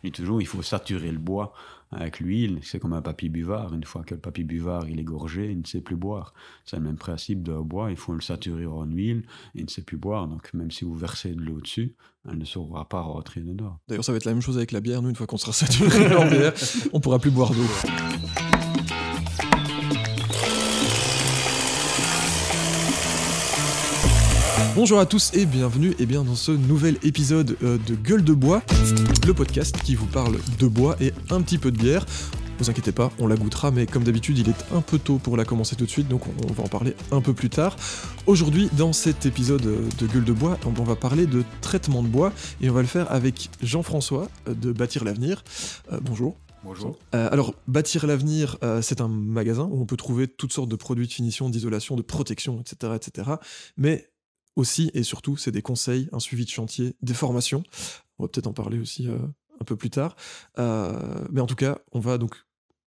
Et toujours, il faut saturer le bois avec l'huile. C'est comme un papier buvard. Une fois que le papier buvard il est gorgé, il ne sait plus boire. C'est le même principe de bois. Il faut le saturer en huile et il ne sait plus boire. Donc même si vous versez de l'eau dessus, elle ne saura pas rentrer dedans. D'ailleurs, ça va être la même chose avec la bière. Nous, une fois qu'on sera saturé en bière, on pourra plus boire d'eau. Bonjour à tous et bienvenue dans ce nouvel épisode de Gueule de bois, le podcast qui vous parle de bois et un petit peu de bière. Ne vous inquiétez pas, on la goûtera, mais comme d'habitude, il est un peu tôt pour la commencer tout de suite, donc on va en parler un peu plus tard. Aujourd'hui, dans cet épisode de Gueule de bois, on va parler de traitement de bois, et on va le faire avec Jean-François de Bâtir l'avenir. Bonjour. Bonjour. Alors, Bâtir l'avenir, c'est un magasin où on peut trouver toutes sortes de produits de finition, d'isolation, de protection, etc. Mais aussi et surtout, c'est des conseils, un suivi de chantier, des formations. On va peut-être en parler aussi un peu plus tard. Mais en tout cas, on va donc,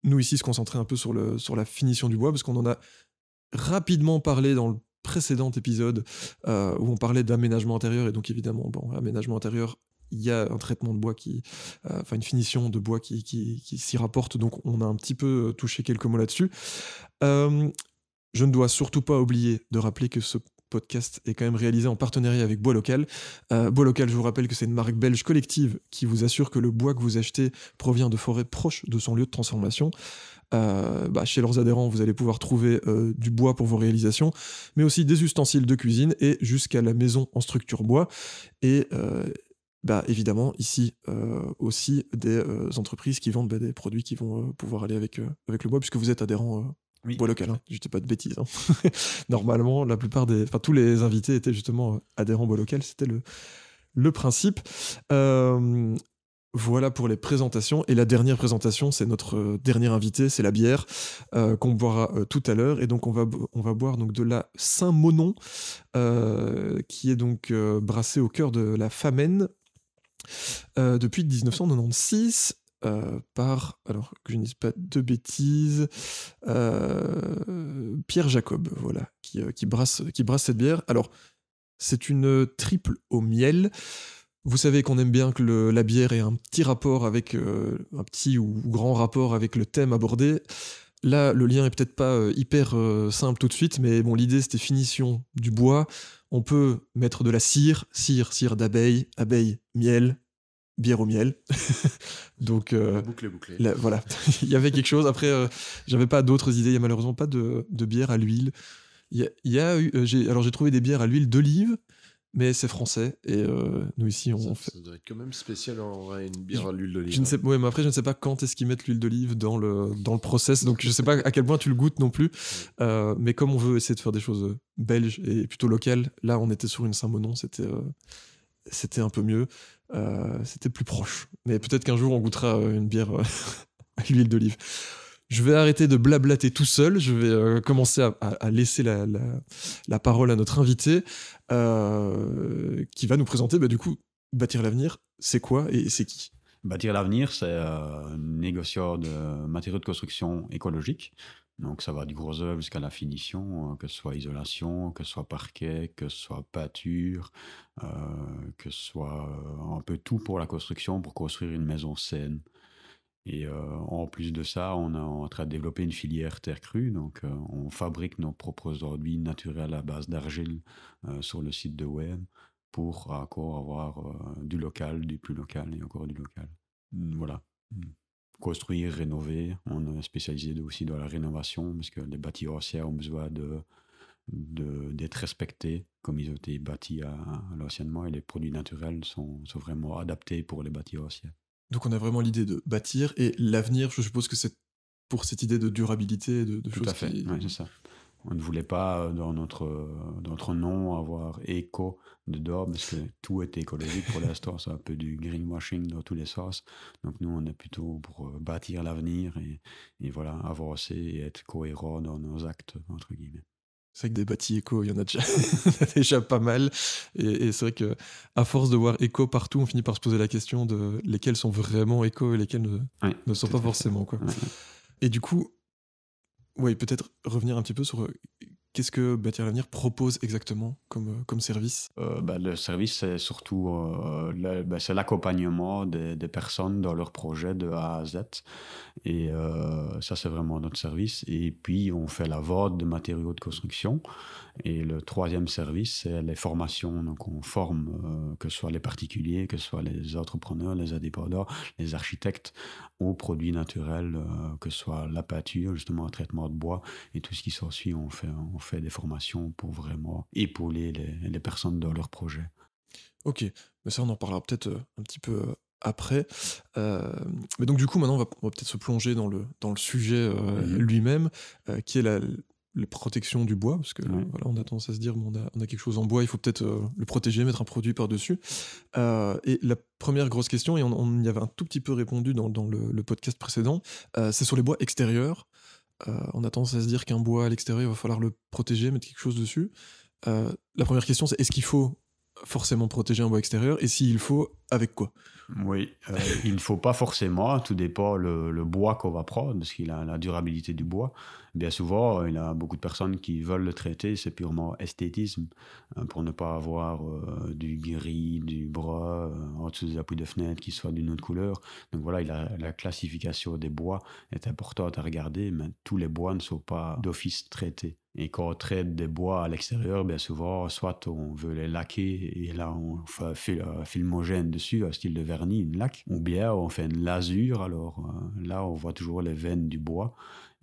nous ici, se concentrer un peu sur la finition du bois, parce qu'on en a rapidement parlé dans le précédent épisode où on parlait d'aménagement intérieur. Et donc, évidemment, aménagement intérieur, il y a un traitement de bois une finition de bois qui s'y rapporte. Donc, on a un petit peu touché quelques mots là-dessus. Je ne dois surtout pas oublier de rappeler que ce podcast est quand même réalisé en partenariat avec Bois Local. Bois Local, je vous rappelle que c'est une marque belge collective qui vous assure que le bois que vous achetez provient de forêts proches de son lieu de transformation. Chez leurs adhérents, vous allez pouvoir trouver du bois pour vos réalisations, mais aussi des ustensiles de cuisine et jusqu'à la maison en structure bois. Et évidemment, ici aussi des entreprises qui vendent des produits qui vont pouvoir aller avec le bois, puisque vous êtes adhérent Oui. Bois Local, je dis pas de bêtises. Normalement, tous les invités étaient justement adhérents Bois Local, c'était le principe. Voilà pour les présentations. Et la dernière présentation, c'est notre dernier invité, c'est la bière qu'on boira tout à l'heure. Et donc, on va boire donc de la Saint-Monon, qui est donc brassée au cœur de la Famenne depuis 1996. Alors que je ne dise pas de bêtises, Pierre Jacob, voilà, qui brasse cette bière. Alors, c'est une triple au miel. Vous savez qu'on aime bien que la bière ait un petit rapport avec, un petit ou grand rapport avec le thème abordé. Là, le lien est peut-être pas hyper simple tout de suite, mais bon, l'idée c'était finition du bois. On peut mettre de la cire d'abeille, miel, bière au miel. Donc bouclé. voilà, il y avait quelque chose. Après, j'avais pas d'autres idées. Il y a malheureusement pas de bière à l'huile. J'ai trouvé des bières à l'huile d'olive, mais c'est français et nous ici on fait. Ça doit être quand même spécial en vrai, une bière à l'huile d'olive. Mais après je ne sais pas quand est-ce qu'ils mettent l'huile d'olive dans le process, donc je sais pas à quel point tu le goûtes non plus. Mais comme on veut essayer de faire des choses belges et plutôt locales, là on était sur une Saint-Monon, c'était un peu mieux. C'était plus proche. Mais peut-être qu'un jour on goûtera une bière à l'huile d'olive. Je vais arrêter de blablater tout seul. Je vais commencer à laisser la parole à notre invité qui va nous présenter du coup Bâtir l'avenir. C'est quoi et c'est qui ? Bâtir l'avenir, c'est un négociant de matériaux de construction écologiques. Donc ça va du gros œuvre jusqu'à la finition, que ce soit isolation, que ce soit parquet, que ce soit peinture, que ce soit un peu tout pour la construction, pour construire une maison saine. Et en plus de ça, on est en train de développer une filière terre crue. Donc on fabrique nos propres produits naturels à base d'argile sur le site de Wem pour encore avoir du local, du plus local et encore du local. Voilà. Construire, rénover. On est spécialisé aussi dans la rénovation parce que les bâtis anciens ont besoin d'être respectés comme ils ont été bâtis à l'anciennement, et les produits naturels sont vraiment adaptés pour les bâtis anciens. Donc on a vraiment l'idée de bâtir, et l'avenir, je suppose que c'est pour cette idée de durabilité, de Tout choses à fait, oui, c'est ça. On ne voulait pas dans notre nom avoir éco dedans, parce que tout est écologique pour l'instant. C'est un peu du greenwashing dans tous les sens. Donc nous, on est plutôt pour bâtir l'avenir et voilà, avancer et être cohérent dans nos actes, entre guillemets. C'est vrai que des bâtis éco, il y en a déjà pas mal. Et c'est vrai qu'à force de voir éco partout, on finit par se poser la question de lesquels sont vraiment éco et lesquels ne sont pas forcément, quoi. Ouais. Et du coup, oui, peut-être revenir un petit peu sur Qu'est-ce que Bâtir l'avenir propose exactement comme service? Le service, c'est surtout c'est l'accompagnement des personnes dans leur projet de A à Z. Et ça, c'est vraiment notre service. Et puis, on fait la vente de matériaux de construction. Et le troisième service, c'est les formations. Donc, on forme, que ce soit les particuliers, que ce soit les entrepreneurs, les indépendants, les architectes, aux produits naturels, que ce soit la peinture, justement, un traitement de bois et tout ce qui s'ensuit. On fait des formations pour vraiment épauler les personnes dans leurs projets. Ok, mais ça on en parlera peut-être un petit peu après. Mais donc du coup maintenant on va peut-être se plonger dans le sujet Mhm. lui-même, qui est la protection du bois, parce que Ouais. voilà, on a tendance à se dire bon, on a quelque chose en bois, il faut peut-être le protéger, mettre un produit par-dessus. Et la première grosse question, et on y avait un tout petit peu répondu dans le podcast précédent, c'est sur les bois extérieurs. On a tendance à se dire qu'un bois à l'extérieur, il va falloir le protéger, mettre quelque chose dessus. La première question, c'est est-ce qu'il faut forcément protéger un bois extérieur, et s'il faut, avec quoi? Oui, il ne faut pas forcément, tout dépend le bois qu'on va prendre, parce qu'il a la durabilité du bois. Bien souvent, il y a beaucoup de personnes qui veulent le traiter, c'est purement esthétisme, pour ne pas avoir du gris, du brun, en dessous des appuis de fenêtre qui soit d'une autre couleur. Donc voilà, la classification des bois est importante à regarder, mais tous les bois ne sont pas d'office traités. Et quand on traite des bois à l'extérieur, bien souvent, soit on veut les laquer et là on fait un film homogène dessus, un style de vernis, une laque, ou bien on fait une lasure. Alors là, on voit toujours les veines du bois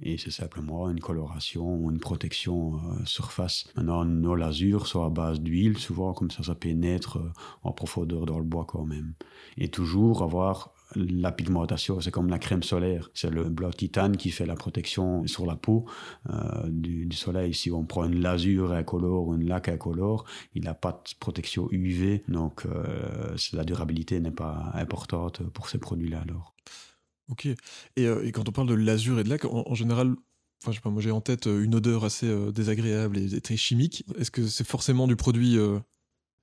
et c'est simplement une coloration ou une protection surface. Maintenant, nos lasures sont à base d'huile, souvent comme ça pénètre en profondeur dans le bois quand même. Et toujours avoir la pigmentation, c'est comme la crème solaire. C'est le bloc titane qui fait la protection sur la peau du soleil. Si on prend une lasure incolore ou une laque incolore, il n'a pas de protection UV, donc la durabilité n'est pas importante pour ces produits-là alors. Ok. Et quand on parle de lasure et de laque, en général, enfin, je sais pas, moi j'ai en tête une odeur assez désagréable et très chimique. Est-ce que c'est forcément du produit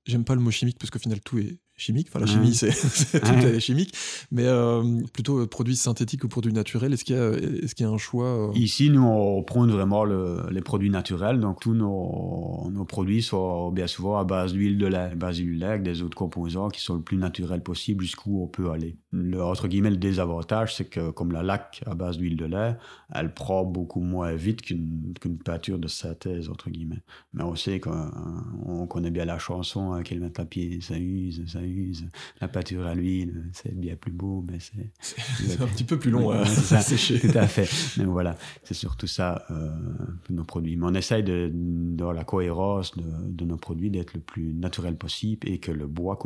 j'aime pas le mot chimique parce qu'au final tout est chimique. Enfin, la chimie, Ouais. tout Ouais. est chimique. Mais plutôt produits synthétiques ou produits naturels. Est-ce qu'il y a un choix Ici, nous, on prône vraiment les produits naturels. Donc, tous nos produits sont bien souvent à base d'huile de lait, base d'huile de lait avec des autres composants qui sont le plus naturels possible jusqu'où on peut aller. Entre guillemets, le désavantage, c'est que comme la laque à base d'huile de lait, elle prend beaucoup moins vite qu'une peinture de synthèse, entre guillemets. Mais on sait qu'on connaît bien la chanson, qu'elle met à pied, ça use, ça use. La peinture à l'huile, c'est bien plus beau, mais c'est un petit peu plus long Ouais, à c'est ça, sécher. tout à fait. Mais voilà, c'est surtout ça, nos produits. Mais on essaye dans la cohérence de nos produits d'être le plus naturel possible et que le bois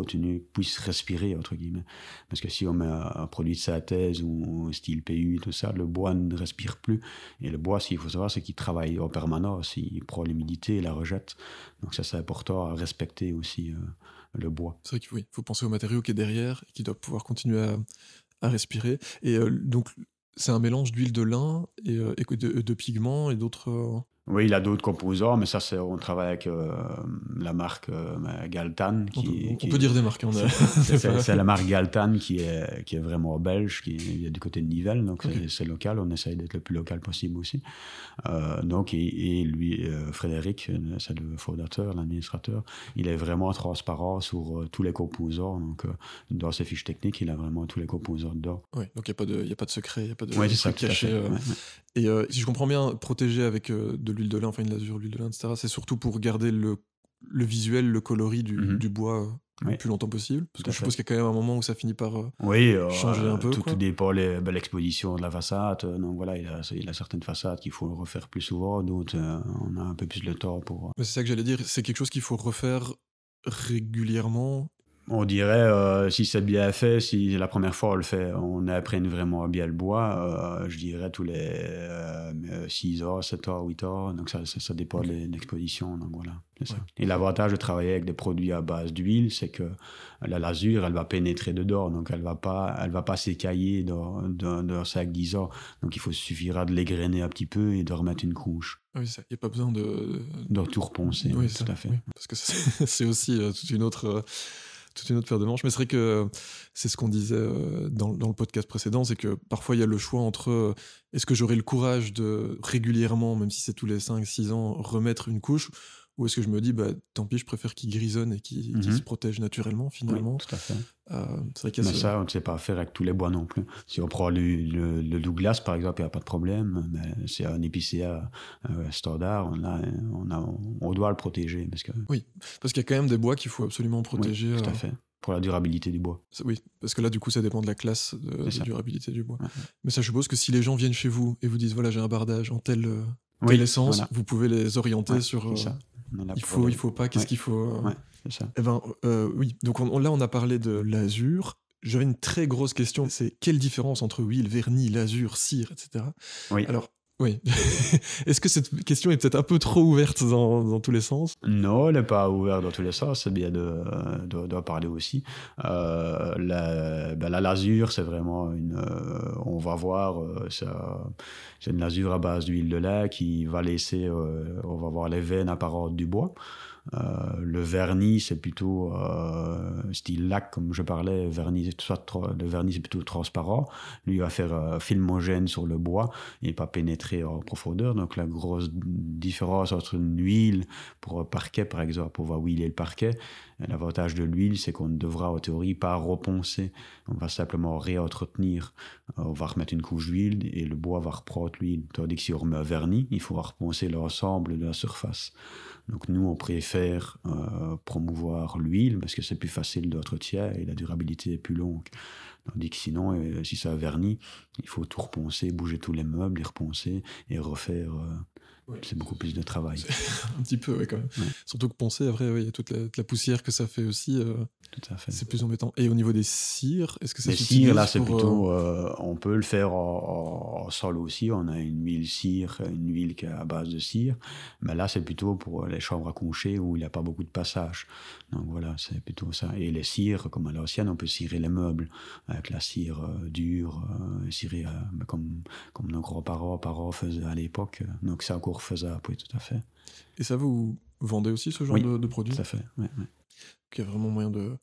puisse respirer, entre guillemets. Parce que si on met un produit de synthèse ou style PU, tout ça, le bois ne respire plus. Et le bois, ce qu'il faut savoir, c'est qu'il travaille en permanence. Il prend l'humidité et la rejette. Donc ça, c'est important à respecter aussi le bois. C'est vrai qu'il faut penser au matériau qui est derrière et qui doit pouvoir continuer à respirer. Et donc, c'est un mélange d'huile de lin et de pigments et d'autres. Oui, il a d'autres composants, mais ça, on travaille avec la marque Galtan, On peut dire des marques. c'est la marque Galtan qui est vraiment belge, qui vient du côté de Nivelles, donc Ok. c'est local. On essaye d'être le plus local possible aussi. Donc, et lui, Frédéric, c'est le fondateur, l'administrateur, il est vraiment transparent sur tous les composants. Donc, dans ses fiches techniques, il a vraiment tous les composants dedans. Ouais, donc il y a pas de secret, il n'y a pas de Oui, c'est ça, truc tout à caché. fait. Ouais, ouais. Et si je comprends bien, protéger avec de l'huile de lin, enfin une lasure, l'huile de lin, etc., c'est surtout pour garder le visuel, le coloris Mhm. du bois le Oui, plus longtemps possible. Parce tout que à je suppose fait. qu'il y a quand même un moment où ça finit par Oui, changer un peu, tout quoi. dépend de l'exposition de la façade. Donc voilà, il a certaines façades qu'il faut refaire plus souvent, d'autres, on a un peu plus le temps pour. Mais c'est ça que j'allais dire, c'est quelque chose qu'il faut refaire régulièrement. On dirait, si c'est bien fait, si la première fois on le fait, on apprenne vraiment bien le bois, je dirais tous les 6 heures, 7 heures, 8 heures. Donc ça dépend Ok. de l'exposition. Donc voilà, c'est ça. Ouais. Et l'avantage de travailler avec des produits à base d'huile, c'est que la lasure, elle va pénétrer dedans. Donc elle va pas s'écailler dans un sac 10 ans. Donc il suffira de l'égrainer un petit peu et de remettre une couche. Ah oui, il n'y a pas besoin de. De tout reponcer, Oui, tout à fait. oui, parce que c'est c'est aussi toute toute une autre paire de manches. Mais c'est vrai que c'est ce qu'on disait dans le podcast précédent, c'est que parfois il y a le choix entre est-ce que j'aurai le courage de régulièrement, même si c'est tous les 5-6 ans, remettre une couche, ou est-ce que je me dis, tant pis, je préfère qu'il grisonne et qu'il se protège naturellement, finalement. Oui, tout à fait. C'est vrai qu'il y a Mais ça, on ne sait pas faire avec tous les bois non plus. Si on prend le Douglas, par exemple, il n'y a pas de problème. Mais c'est un épicéa standard, on doit le protéger. Parce qu'il y a quand même des bois qu'il faut absolument protéger. Oui, tout à fait. Pour la durabilité du bois. Oui, parce que là, du coup, ça dépend de la classe de durabilité du bois. Ouais. Mais ça, je suppose que si les gens viennent chez vous et vous disent, voilà, j'ai un bardage en telle essence, vous pouvez les orienter sur... ça. Il faut pas, qu'est-ce qu'il faut... c'est ça. Eh ben, oui, donc là, on a parlé de l'azur. J'avais une très grosse question, c'est quelle différence entre huile, vernis, l'azur, cire, etc. Oui. Alors, oui. Est-ce que cette question est peut-être un peu trop ouverte dans tous les sens? Non, elle n'est pas ouverte dans tous les sens, c'est bien de parler aussi. La lasure, c'est vraiment on va voir, c'est une lasure à base d'huile de lin qui va laisser, on va voir les veines apparentes du bois. Le vernis, c'est plutôt style lac, comme je parlais. Le vernis, c'est plutôt transparent. Lui, il va faire film homogène sur le bois et pas pénétrer en profondeur. Donc, la grosse différence entre une huile pour un parquet, par exemple, on va huiler le parquet. L'avantage de l'huile, c'est qu'on ne devra, en théorie, pas reponcer. On va simplement réentretenir. On va remettre une couche d'huile et le bois va reprendre l'huile. Tandis que si on remet un vernis, il faut reponcer l'ensemble de la surface. Donc nous, on préfère promouvoir l'huile parce que c'est plus facile d'entretien et la durabilité est plus longue. Tandis que sinon, si c'est un vernis, il faut tout reponcer, bouger tous les meubles, les reponcer et refaire. C'est beaucoup plus de travail. Un petit peu, quand même. Ouais. Surtout que poncer, après, il y a toute la poussière que ça fait aussi. Tout à fait. C'est plus embêtant. Et au niveau des cires, est-ce que ça s'utilise? Les cires, là, c'est plutôt... on peut le faire en sol aussi. On a une huile cire, une huile qui est à base de cire. Mais là, c'est plutôt pour les chambres à coucher où il n'y a pas beaucoup de passage. Donc voilà, c'est plutôt ça. Et les cires, comme à l'ancienne, on peut cirer les meubles avec la cire dure, cirer comme nos grands-parents faisaient à l'époque. Donc c'est encore faisable, oui, tout à fait. Et ça, vous vendez aussi ce genre de produit? Tout à fait, oui. Il y a vraiment moyen de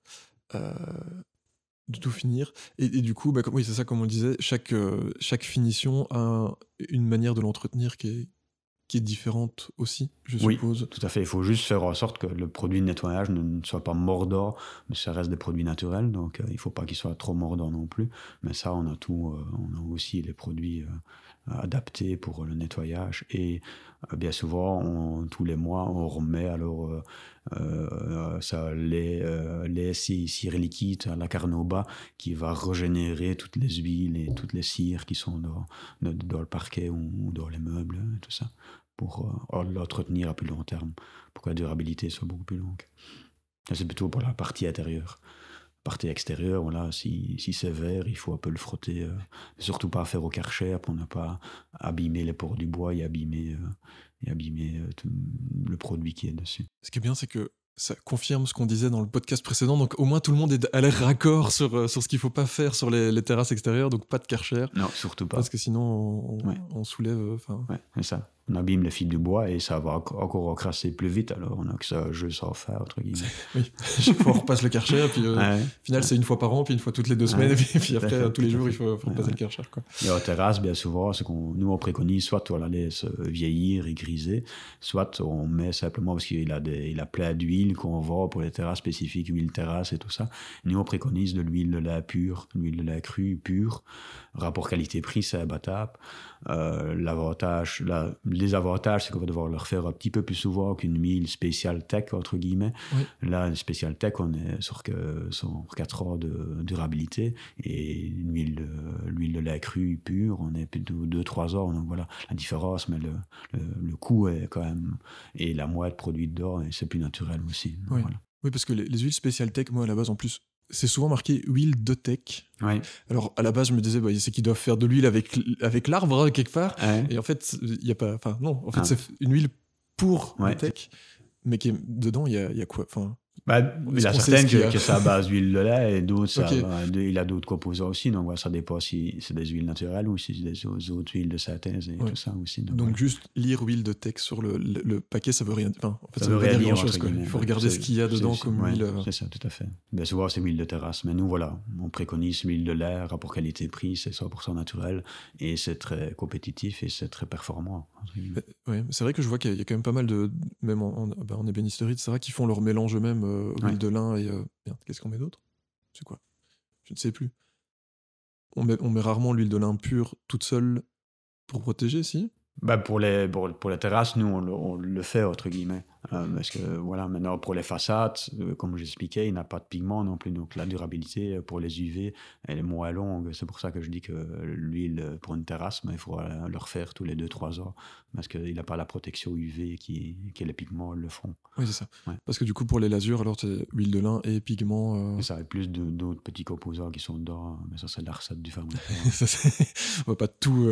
tout finir. Et du coup, oui, c'est ça, comme on le disait, chaque finition a une manière de l'entretenir qui est différente aussi, je suppose. Oui, tout à fait. Il faut juste faire en sorte que le produit de nettoyage ne soit pas mordant, mais ça reste des produits naturels, donc il ne faut pas qu'il soit trop mordant non plus. Mais ça, on a tout, on a aussi les produits adaptés pour le nettoyage. Et bien souvent, tous les mois, on remet alors les cires liquides à la Carnauba qui va régénérer toutes les huiles et toutes les cires qui sont dans le parquet ou dans les meubles, tout ça, pour l'entretenir à plus long terme, pour que la durabilité soit beaucoup plus longue. Ça, c'est plutôt pour la partie intérieure. Partie extérieure, voilà, si c'est vert, il faut un peu le frotter, surtout pas faire au Karcher pour ne pas abîmer les pores du bois et abîmer tout le produit qui est dessus. Ce qui est bien, c'est que ça confirme ce qu'on disait dans le podcast précédent, donc au moins tout le monde est à l'air raccord sur ce qu'il ne faut pas faire sur les terrasses extérieures, donc pas de Karcher. Non, surtout pas. Parce que sinon, on soulève... Ouais, c'est ça. On abîme les fils du bois et ça va encore encrasser plus vite, alors on a que ça jeu sans faire, entre guillemets. Oui, chaque fois on repasse le Karcher, puis au final c'est une fois par an, puis une fois toutes les 2 semaines, et puis après tous les jours il faut repasser le Karcher, quoi. Et en terrasse, bien souvent, nous on préconise soit on la laisse vieillir et griser, soit on met simplement, parce qu'il a plein d'huile qu'on vend pour les terrasses spécifiques, huile terrasse et tout ça. Nous on préconise de l'huile de lin pure, l'huile de lin crue pure, rapport qualité-prix c'est imbattable. Les avantages, c'est qu'on va devoir le refaire un petit peu plus souvent qu'une huile spéciale tech, entre guillemets. Oui. Là, une spéciale tech, on est sur 4 ans de durabilité. Et l'huile de lin crue pure, on est plutôt 2-3 ans. Donc voilà la différence, mais le coût est quand même... Et la moitié de produit dedans, et c'est plus naturel aussi. Oui, voilà. Oui, parce que les huiles spéciales tech, moi, à la base, en plus... C'est souvent marqué huile de tech. Ouais. Alors, à la base, je me disais, c'est qu'ils doivent faire de l'huile avec l'arbre, quelque part. Ouais. Et en fait, il n'y a pas... Enfin, non, en fait, c'est une huile pour la tech. Mais dedans, il y a quoi? Enfin, Bah, Est-ce il a qu'on sait certaines ce qu'il y a que c'est à base d'huile de lait et d'autres, Ok. il a d'autres composants aussi. Donc, voilà, ça dépend si c'est des huiles naturelles ou si c'est des autres huiles de synthèse et Ouais. tout ça aussi. Donc, Donc voilà. juste lire huile de tex sur le paquet, ça veut rien dire. Enfin, en fait, Ça ça veut veut pas rien dire dire, grand-chose, entre quoi. guillemets. Il faut Ouais. regarder ce qu'il y a dedans comme Ouais, huile. c'est ça, tout à fait. Bien souvent, c'est l'huile de terrasse. Mais nous, voilà, on préconise l'huile de lait, rapport qualité-prix, c'est 100% naturel. Et c'est très compétitif et c'est très performant, entre guillemets. Ouais, c'est vrai que je vois qu'il y a quand même pas mal de, même en ébénisterie, etc., qui font leur mélange eux-mêmes, Ouais. huile de lin et... merde, qu'est-ce qu'on met d'autre? C'est quoi? Je ne sais plus. On met rarement l'huile de lin pure toute seule pour protéger, si? Bah pour les terrasses, nous, on le fait, entre guillemets. Parce que, voilà, maintenant, pour les façades, comme j'expliquais, il n'a pas de pigment non plus. Donc, la durabilité pour les UV, elle est moins longue. C'est pour ça que je dis que l'huile pour une terrasse, il faut le refaire tous les 2-3 ans. Parce qu'il n'a pas la protection UV que les pigments le font. Oui, c'est ça. Ouais. Parce que du coup, pour les lasures, alors, c'est huile de lin et pigment. Et ça a plus d'autres petits composants qui sont dedans. Mais ça, c'est de la recette du fabricant. On va pas tout,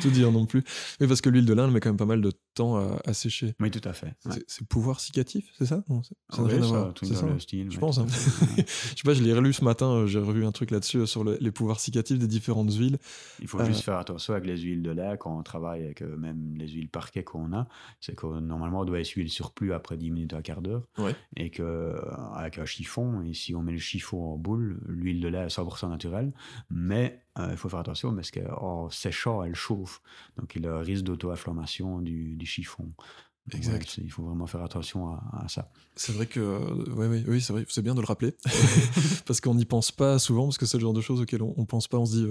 tout dire non plus. Mais parce que l'huile de lin, elle met quand même pas mal de temps à sécher. Oui, tout à fait. Ouais. C'est pouvoir cicatif, c'est ça? Non, ça n'a Oui, rien à ça, voir. un truc C'est dans ça, le hein? style. Je ouais, pense. tout Hein. à fait. Ouais. Je sais pas, je l'ai relu ce matin, j'ai revu un truc là-dessus, sur les pouvoirs cicatifs des différentes huiles. Il faut juste faire attention avec les huiles de lait quand on travaille avec même les huiles parquet qu'on a. C'est que normalement, on doit essuyer le surplus après 10 minutes à un quart d'heure. Ouais. Et qu'avec un chiffon, et si on met le chiffon en boule, l'huile de lait est 100% naturelle. Mais il faut faire attention parce qu'en séchant, elle chauffe. Donc il y a un risque d'auto-inflammation du chiffon. Donc, Exact. il faut vraiment faire attention à ça. C'est vrai que, oui, c'est vrai, c'est bien de le rappeler. Parce qu'on n'y pense pas souvent, parce que c'est le genre de choses auxquelles on pense pas, on se dit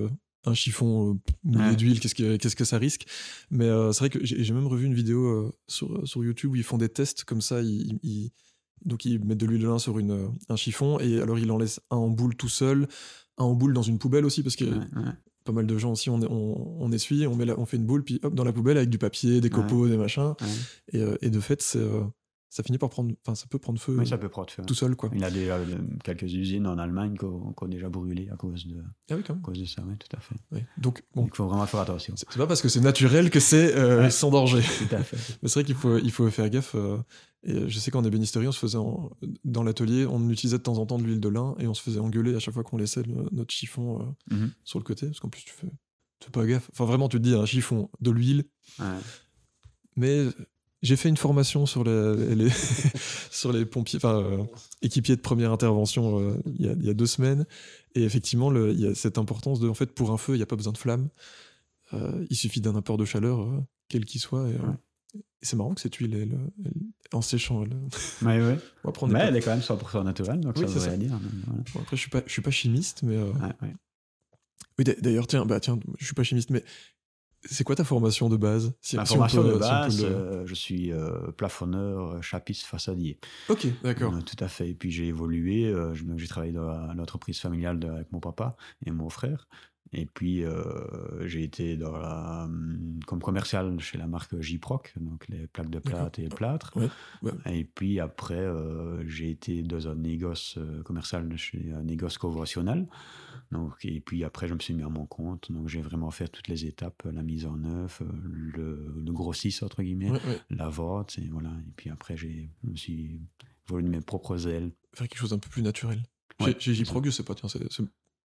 un chiffon mouillé Ouais. d'huile, qu'est-ce que ça risque? Mais c'est vrai que j'ai même revu une vidéo sur YouTube où ils font des tests comme ça, donc ils mettent de l'huile de lin sur un chiffon, et alors ils en laissent un en boule tout seul, un en boule dans une poubelle aussi, parce que Ouais, ouais. pas mal de gens aussi, on essuie, on fait une boule, puis hop, dans la poubelle avec du papier, des copeaux, des machins, Ouais. et de fait, ça finit par prendre, enfin ça peut prendre feu Oui, ça peut prendre feu. tout seul, quoi. Il y a déjà quelques usines en Allemagne qui ont déjà brûlé à cause de Ah oui, quand même. ça, oui, tout à fait. Ouais. Donc, bon, Il faut vraiment faire attention. c'est pas parce que c'est naturel que c'est sans danger. Tout à fait. Mais c'est vrai qu'il faut faire gaffe. Et je sais qu'en ébénisterie, on se faisait dans l'atelier, on utilisait de temps en temps de l'huile de lin, et on se faisait engueuler à chaque fois qu'on laissait notre chiffon Mhm. sur le côté, parce qu'en plus tu fais pas gaffe. Enfin vraiment, tu te dis un chiffon, de l'huile. Ouais. Mais j'ai fait une formation sur sur les pompiers, enfin équipiers de première intervention il y a 2 semaines, et effectivement il y a cette importance en fait, pour un feu, il n'y a pas besoin de flamme, il suffit d'un apport de chaleur quel qu'il soit, et c'est marrant que cette huile, en séchant, Ouais, ouais. bon, après, Mais elle est quand même 100% naturelle, donc Oui, ça c'est veut ça. rien dire. Voilà. Bon, après je suis pas chimiste, mais Ouais, ouais. oui, d'ailleurs tiens, je suis pas chimiste, mais c'est quoi ta formation de base? Ma Si on formation peut, de si on peut base, le... je suis plafonneur, chapiste façadier. Ok, d'accord. Tout à fait. Et puis j'ai évolué. J'ai travaillé dans l'entreprise familiale avec mon papa et mon frère. Et puis j'ai été comme commercial chez la marque J-Proc, donc les plaques de plâtre et plâtre. Ouais. Et puis après, j'ai été dans un négoce commercial chez un négoce conventionnel. Donc, et puis après, je me suis mis à mon compte. Donc, j'ai vraiment fait toutes les étapes, la mise en œuvre, le grossiste, entre guillemets, Ouais. la vente. Et voilà. Et puis après, je me suis volé de mes propres ailes. Faire quelque chose d'un peu plus naturel. Ouais, Chez J-Prog, je sais pas, tiens,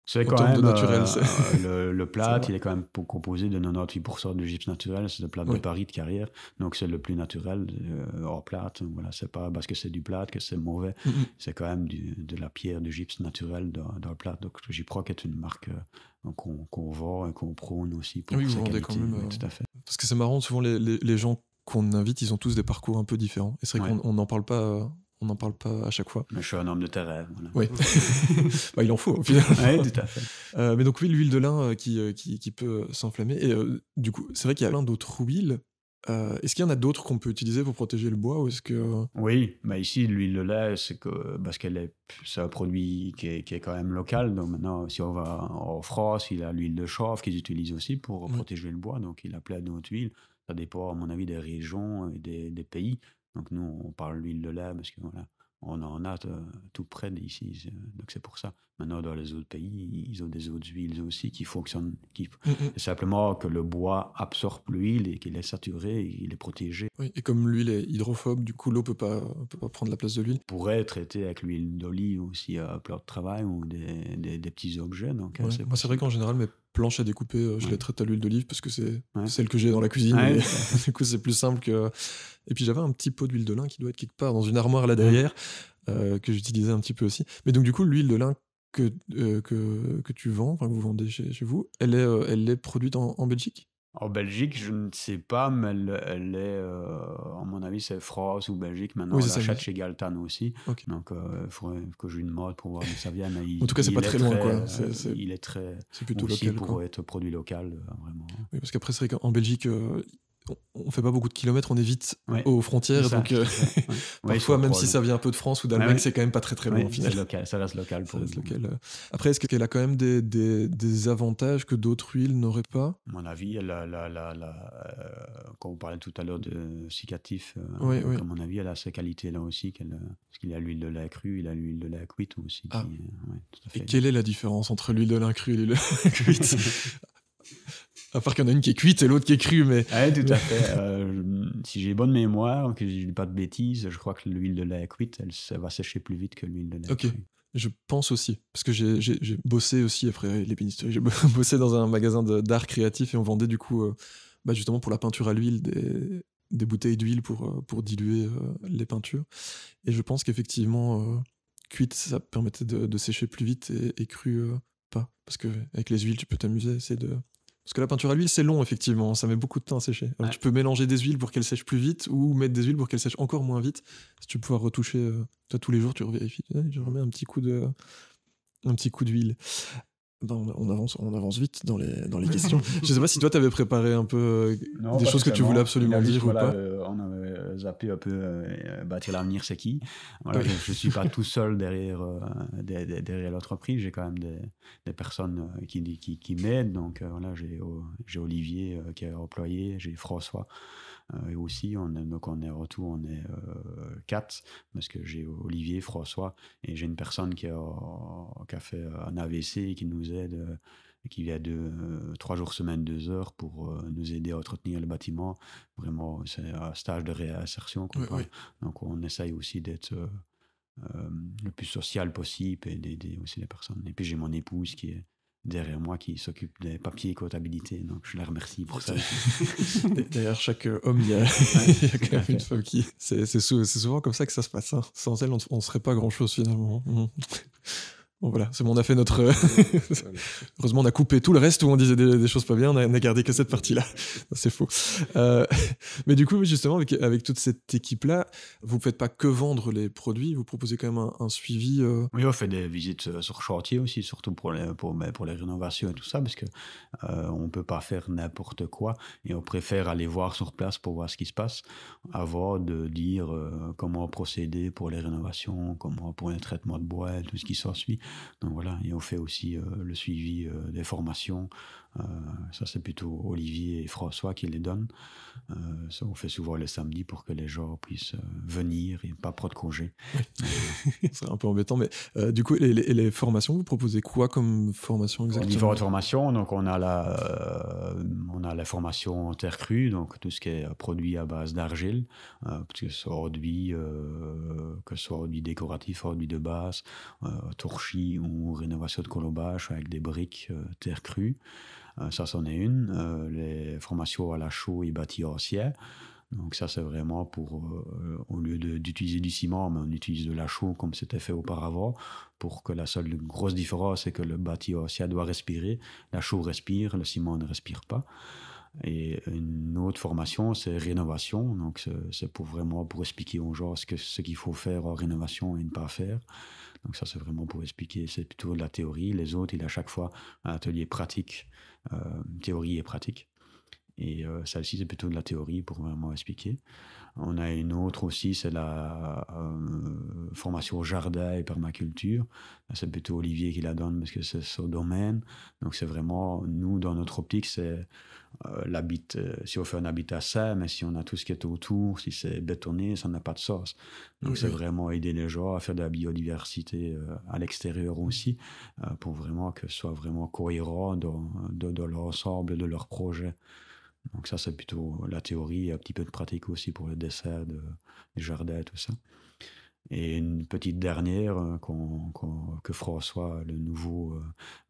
c'est en quand termes même, de naturel, c'est... le plâtre, vrai. il est quand même composé de 98% de gypse naturel. C'est le plâtre de Ouais. Paris de carrière. Donc, c'est le plus naturel hors plâtre. Voilà, c'est pas parce que c'est du plâtre que c'est mauvais. C'est quand même de la pierre, du gypse naturel dans le plâtre. Donc, J-Proc est une marque qu'on vend et qu'on prône aussi pour Oui, vous sa vendez qualité. quand même. Oui, tout à fait. Parce que c'est marrant, souvent les gens qu'on invite, ils ont tous des parcours un peu différents. Et c'est vrai Ouais. qu'on n'en parle pas. On n'en parle pas à chaque fois. Mais je suis un homme de terrain. Voilà. Oui. Bah, il en faut, au final. Oui, tout à fait. Mais donc, oui, l'huile de lin qui peut s'enflammer. Et du coup, c'est vrai qu'il y a plein d'autres huiles. Est-ce qu'il y en a d'autres qu'on peut utiliser pour protéger le bois, ou est-ce que... Oui, bah ici, l'huile de lait, parce c'est un produit qui est quand même local. Donc maintenant, si on va en France, il y a l'huile de chanvre qu'ils utilisent aussi pour protéger le bois. Donc il a plein d'autres huiles. Ça dépend, à mon avis, des régions et des pays. Donc nous, on parle d'huile de lait parce que voilà, on en a tout près d'ici. Donc c'est pour ça. Maintenant, dans les autres pays, ils ont des autres huiles aussi qui fonctionnent. Mm, mm. C'est simplement que le bois absorbe l'huile et qu'il est saturé, il est protégé. Oui, et comme l'huile est hydrophobe, du coup, l'eau peut pas prendre la place de l'huile. On pourrait traiter avec l'huile d'olive aussi à plat de travail ou des petits objets. Donc, Ouais. Moi, c'est vrai qu'en général, mes planches à découper, je Ouais. les traite à l'huile d'olive parce que c'est Ouais. celle que j'ai dans la cuisine. Ouais, Et tout à fait. du coup, c'est plus simple que. Et puis, j'avais un petit pot d'huile de lin qui doit être quelque part dans une armoire là derrière, que j'utilisais un petit peu aussi. Mais donc, du coup, l'huile de lin que tu vends, enfin, que vous vendez chez vous, elle est produite en Belgique? En Belgique, je ne sais pas, mais elle est, à mon avis, c'est France ou Belgique. Maintenant, Oui, on c'est ça. l'achète chez Galtan aussi. Ok. Donc, il faudrait que je lui demande pour voir d'où ça vient. Mais En tout cas, c'est pas il est très loin, quoi. il est très C'est plutôt aussi local, pour quoi. être produit local, vraiment. Oui, parce qu'après, c'est vrai qu'en Belgique, on fait pas beaucoup de kilomètres, on est vite Ouais, aux c'est frontières. ça, Donc, c'est ça. Ouais. Ouais, ils parfois, sont même si proches. ça vient un peu de France ou Ouais, d'Allemagne, ouais. c'est quand même pas très très loin Ouais, au final. c'est local, ça reste local Ça pour reste nous. local. Après, est-ce qu'elle a quand même des avantages que d'autres huiles n'auraient pas? À mon avis, quand on parlait tout à l'heure de cicatif, Oui, oui. à mon avis, elle a ces qualités-là aussi. Parce qu'il y a l'huile de lait crue, il a l'huile de lait cuite aussi. Ah. Ouais, tout à Et fait. quelle est la différence entre l'huile de lin crue et l'huile de lin cuite? À part qu'il y en a une qui est cuite et l'autre qui est crue, mais. Oui, tout à fait. Si j'ai bonne mémoire, que je dis pas de bêtises, je crois que l'huile de lait cuite, elle va sécher plus vite que l'huile de lait Ok. crue. Je pense aussi. Parce que j'ai bossé aussi après l'ébénisterie. J'ai bossé dans un magasin d'art créatif et on vendait du coup, justement pour la peinture à l'huile, des bouteilles d'huile pour diluer les peintures. Et je pense qu'effectivement, cuite, ça permettait de sécher plus vite et crue, pas. Parce que avec les huiles, tu peux t'amuser à essayer de. Parce que la peinture à l'huile, c'est long, effectivement. Ça met beaucoup de temps à sécher. Alors, Ouais. tu peux mélanger des huiles pour qu'elles sèchent plus vite ou mettre des huiles pour qu'elles sèchent encore moins vite. Si tu veux pouvoir retoucher, toi, tous les jours, tu revérifies. Je remets un petit coup d'huile. Ben, on avance vite dans les questions. Je sais pas si toi, tu avais préparé un peu Non, des pas choses que tu voulais spécialement. absolument Il a juste, dire ou voilà, pas. on avait zappé un peu bâtir l'avenir, c'est qui. Voilà, Oui. je ne suis pas tout seul derrière l'entreprise. J'ai quand même des personnes qui m'aident. Donc voilà, j'ai Olivier qui est employé, j'ai François. Et aussi, donc on est en tout, on est 4, parce que j'ai Olivier, François, et j'ai une personne qui a fait un AVC et qui nous aide, qui vient 3 jours semaine, 2 heures pour nous aider à entretenir le bâtiment. Vraiment, c'est un stage de réinsertion qu'on Oui, parle. oui. Donc on essaye aussi d'être le plus social possible et d'aider aussi les personnes. Et puis j'ai mon épouse qui est derrière moi, qui s'occupe des papiers et comptabilité. Donc je la remercie pour ça. Derrière chaque homme, il y a, Ouais, il y a tout quand à même une fait. femme qui. C'est souvent comme ça que ça se passe. Hein. Sans elle, on ne serait pas grand-chose finalement. Mhm. Bon voilà, c'est bon, on a fait notre. Voilà. Heureusement, on a coupé tout le reste où on disait des choses pas bien, on a gardé que cette partie-là. C'est faux. Euh, mais du coup, justement, avec toute cette équipe-là, vous ne faites pas que vendre les produits, vous proposez quand même un suivi. Oui, on fait des visites sur chantier aussi, surtout pour les rénovations et tout ça, parce que on peut pas faire n'importe quoi et on préfère aller voir sur place pour voir ce qui se passe avant de dire comment procéder pour les rénovations, comment pour les traitements de bois et tout ce qui s'ensuit. Donc voilà, et on fait aussi le suivi des formations. Ça, c'est plutôt Olivier et François qui les donnent. Ça, on fait souvent les samedis pour que les gens puissent venir et pas prendre de congé. C'est un peu embêtant, mais du coup, les formations, vous proposez quoi comme formation exactement? Différentes formations, donc on a la formation en terre crue, donc tout ce qui est produit à base d'argile, que ce soit produit décoratif, produit de base, torchis ou rénovation de colombage avec des briques terre crue. Ça, c'en est une. Les formations à la chaux et bâti ancien. Donc ça, c'est vraiment pour, au lieu d'utiliser du ciment, mais on utilise de la chaux comme c'était fait auparavant, pour que la seule grosse différence, c'est que le bâti ancien doit respirer. La chaux respire, le ciment ne respire pas. Et une autre formation, c'est rénovation. Donc c'est pour expliquer aux gens ce qu'il faut faire en rénovation et ne pas faire. Donc ça, c'est vraiment pour expliquer, c'est plutôt de la théorie. Les autres, il a à chaque fois un atelier pratique, théorie et pratique. Et celle-ci, c'est plutôt de la théorie pour vraiment expliquer. On a une autre aussi, c'est la formation jardin et permaculture. C'est plutôt Olivier qui la donne parce que c'est son domaine. Donc c'est vraiment, nous, dans notre optique, c'est si on fait un habitat sain, mais si on a tout ce qui est autour, si c'est bétonné, ça n'a pas de sens. Donc c'est vraiment aider les gens à faire de la biodiversité à l'extérieur aussi, pour vraiment que ce soit vraiment cohérent dans l'ensemble de leur projet. Donc ça, c'est plutôt la théorie, un petit peu de pratique aussi pour le dessin des jardins et tout ça. Et une petite dernière que François, le nouveau,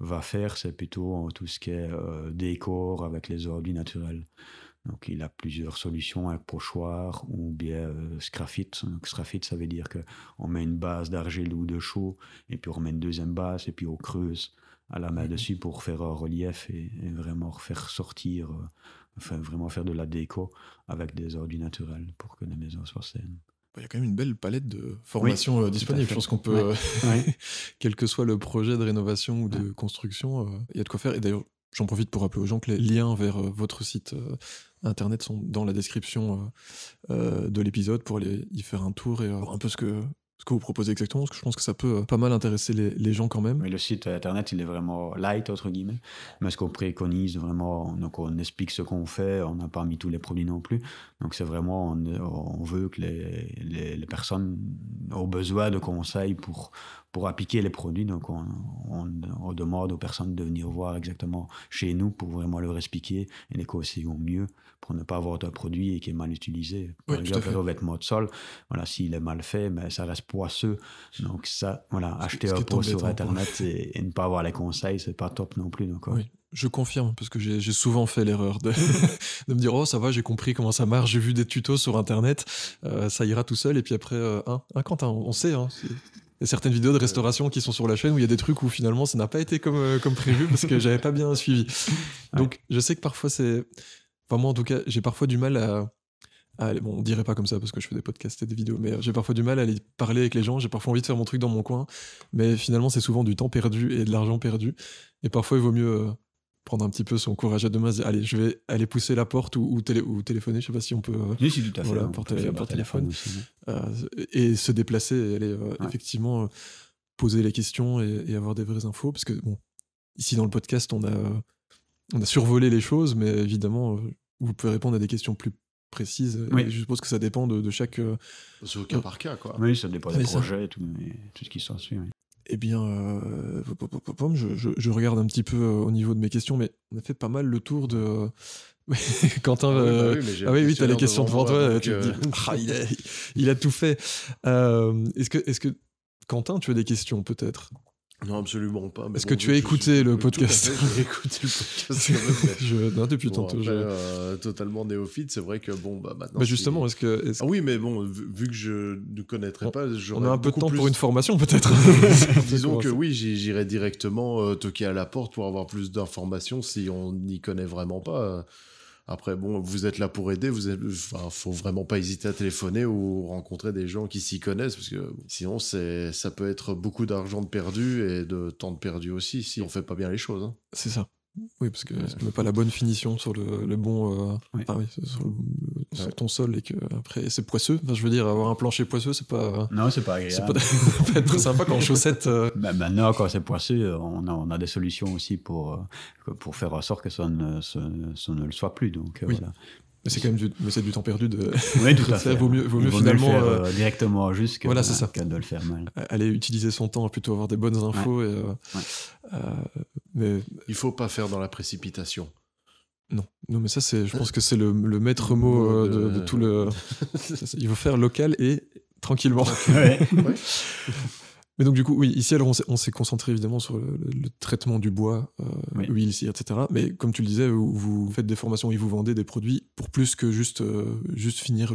va faire, c'est plutôt tout ce qui est décor avec les ordures naturels. Donc il a plusieurs solutions, un pochoir ou bien sgraffite. Donc sgraffite, ça veut dire qu'on met une base d'argile ou de chaux, et puis on remet une deuxième base, et puis on creuse à la main dessus pour faire un relief et vraiment faire sortir, enfin vraiment faire de la déco avec des ordures naturels pour que les maisons soient saines. Il y a quand même une belle palette de formations disponibles. Je pense qu'on peut, quel que soit le projet de rénovation ou de construction, il y a de quoi faire. Et d'ailleurs, j'en profite pour rappeler aux gens que les liens vers votre site internet sont dans la description de l'épisode pour aller y faire un tour et voir un peu ce que vous proposez exactement, parce que je pense que ça peut pas mal intéresser les gens quand même. Mais le site internet, il est vraiment light, entre guillemets. Mais ce qu'on préconise vraiment, donc on explique ce qu'on fait, on n'a pas mis tous les produits non plus. Donc c'est vraiment, on veut que les personnes aient besoin de conseils pour appliquer les produits. Donc on demande aux personnes de venir voir exactement chez nous pour vraiment leur expliquer et les conseiller au mieux pour ne pas avoir un produit qui est mal utilisé. Par exemple, le revêtement de sol, voilà, s'il est mal fait, mais ça reste poisseux. Donc ça, voilà, acheter un pot sur Internet et ne pas avoir les conseils, c'est pas top non plus. Donc, oui, je confirme, parce que j'ai souvent fait l'erreur de me dire « Oh, ça va, j'ai compris comment ça marche, j'ai vu des tutos sur Internet, ça ira tout seul. » Et puis après, Quentin, on sait, hein, il y a certaines vidéos de restauration qui sont sur la chaîne où il y a des trucs où finalement ça n'a pas été comme prévu parce que j'avais pas bien suivi. Donc je sais que parfois c'est... Enfin moi en tout cas, j'ai parfois du mal à... Bon, on dirait pas comme ça parce que je fais des podcasts et des vidéos, mais j'ai parfois du mal à aller parler avec les gens, j'ai parfois envie de faire mon truc dans mon coin, mais finalement c'est souvent du temps perdu et de l'argent perdu. Et parfois il vaut mieux prendre un petit peu son courage à deux mains, se dire allez, je vais aller pousser la porte ou téléphoner, je sais pas si on peut... oui, si, tout à fait. Voilà, par téléphone. Aussi, et se déplacer et aller effectivement poser les questions et avoir des vraies infos, parce que bon, ici dans le podcast on a survolé les choses, mais évidemment vous pouvez répondre à des questions plus précises. Et je suppose que ça dépend de chaque... C'est au cas par cas, quoi. Oui, ça dépend des projets et tout ce qui s'ensuit. Oui. Eh bien, je regarde un petit peu au niveau de mes questions, mais on a fait pas mal le tour de... Quentin, oui, t'as les questions devant toi, tu te dis, il a tout fait. Est-ce que Quentin, tu as des questions peut-être? Non, absolument pas. Est-ce que tu as écouté le podcast? J'ai écouté le podcast. Non, depuis tantôt. Totalement néophyte, c'est vrai que bon, maintenant. Justement, est-ce que. Ah oui, mais bon, vu que je ne connaîtrais pas, on a un peu de temps pour une formation, peut-être. Disons que oui, j'irai directement toquer à la porte pour avoir plus d'informations si on n'y connaît vraiment pas. Après, bon, vous êtes là pour aider, faut vraiment pas hésiter à téléphoner ou rencontrer des gens qui s'y connaissent, parce que sinon, ça peut être beaucoup d'argent de perdu et de temps de perdu aussi, si on fait pas bien les choses. Hein. C'est ça. Oui, parce que si tu mets pas la bonne finition sur le bon... sur ton sol, et que après c'est poisseux. Enfin, je veux dire, avoir un plancher poisseux, c'est pas... Non, c'est pas agréable. C'est pas être très sympa quand chaussettes... Maintenant, quand c'est poisseux, on a des solutions aussi pour faire en sorte que ça ne le soit plus. Donc, voilà. Mais c'est quand même du temps perdu de... Oui, tout à fait. Vaut mieux finalement... le faire directement juste que, voilà, c'est ça. Que de le faire mal. Aller utiliser son temps à plutôt avoir des bonnes infos. Mais... Il faut pas faire dans la précipitation. Non, mais ça, je pense que c'est le maître mot de tout le... Il faut faire local et tranquillement. Ouais. Mais donc du coup, oui, ici alors on s'est concentré évidemment sur le traitement du bois, huile, cire, etc. Mais comme tu le disais, vous faites des formations et vous vendez des produits pour plus que juste finir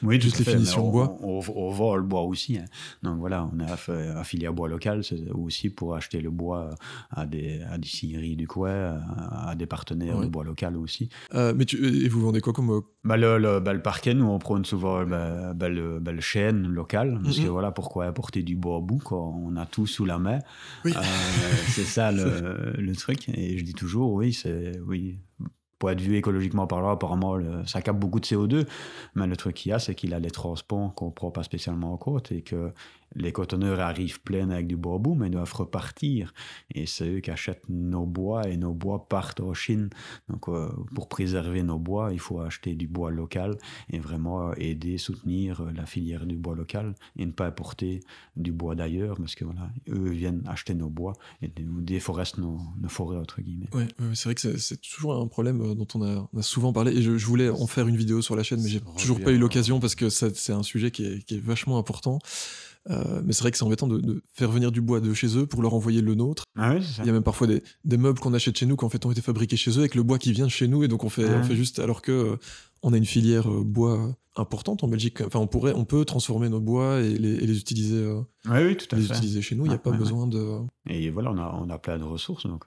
les finitions bois. On vend le bois aussi. Hein. Donc voilà, on a un filière bois local, c'est aussi pour acheter le bois à des scieries du coin, à des partenaires de bois local aussi. Et vous vendez quoi comme... le parquet, nous on prône souvent le chêne local, parce que voilà, pourquoi apporter du bois quand on a tout sous la main. Oui. C'est ça le truc. Et je dis toujours, pour être vu écologiquement parlant, apparemment, ça capte beaucoup de CO2. Mais le truc qu'il y a, c'est qu'il a les transports qu'on ne prend pas spécialement en compte et que les cotonneurs arrivent pleins avec du bois boum, mais ils doivent repartir. Et c'est eux qui achètent nos bois et nos bois partent en Chine. Donc, pour préserver nos bois, il faut acheter du bois local et vraiment aider, soutenir la filière du bois local et ne pas importer du bois d'ailleurs parce que voilà, eux viennent acheter nos bois et déforestent nos forêts, entre guillemets. Ouais, c'est vrai que c'est toujours un problème dont on a souvent parlé et je voulais en faire une vidéo sur la chaîne, mais j'ai toujours pas eu l'occasion parce que c'est un sujet qui est vachement important. Mais c'est vrai que c'est embêtant de faire venir du bois de chez eux pour leur envoyer le nôtre. Ah oui, c'est ça. Il y a même parfois des meubles qu'on achète chez nous qui en fait ont été fabriqués chez eux avec le bois qui vient de chez nous et donc on fait juste alors que on a une filière bois importante en Belgique. Enfin, on peut transformer nos bois et les utiliser. Oui, tout à fait. Utiliser chez nous. Il n'y a pas besoin de. Et voilà, on a plein de ressources. Donc,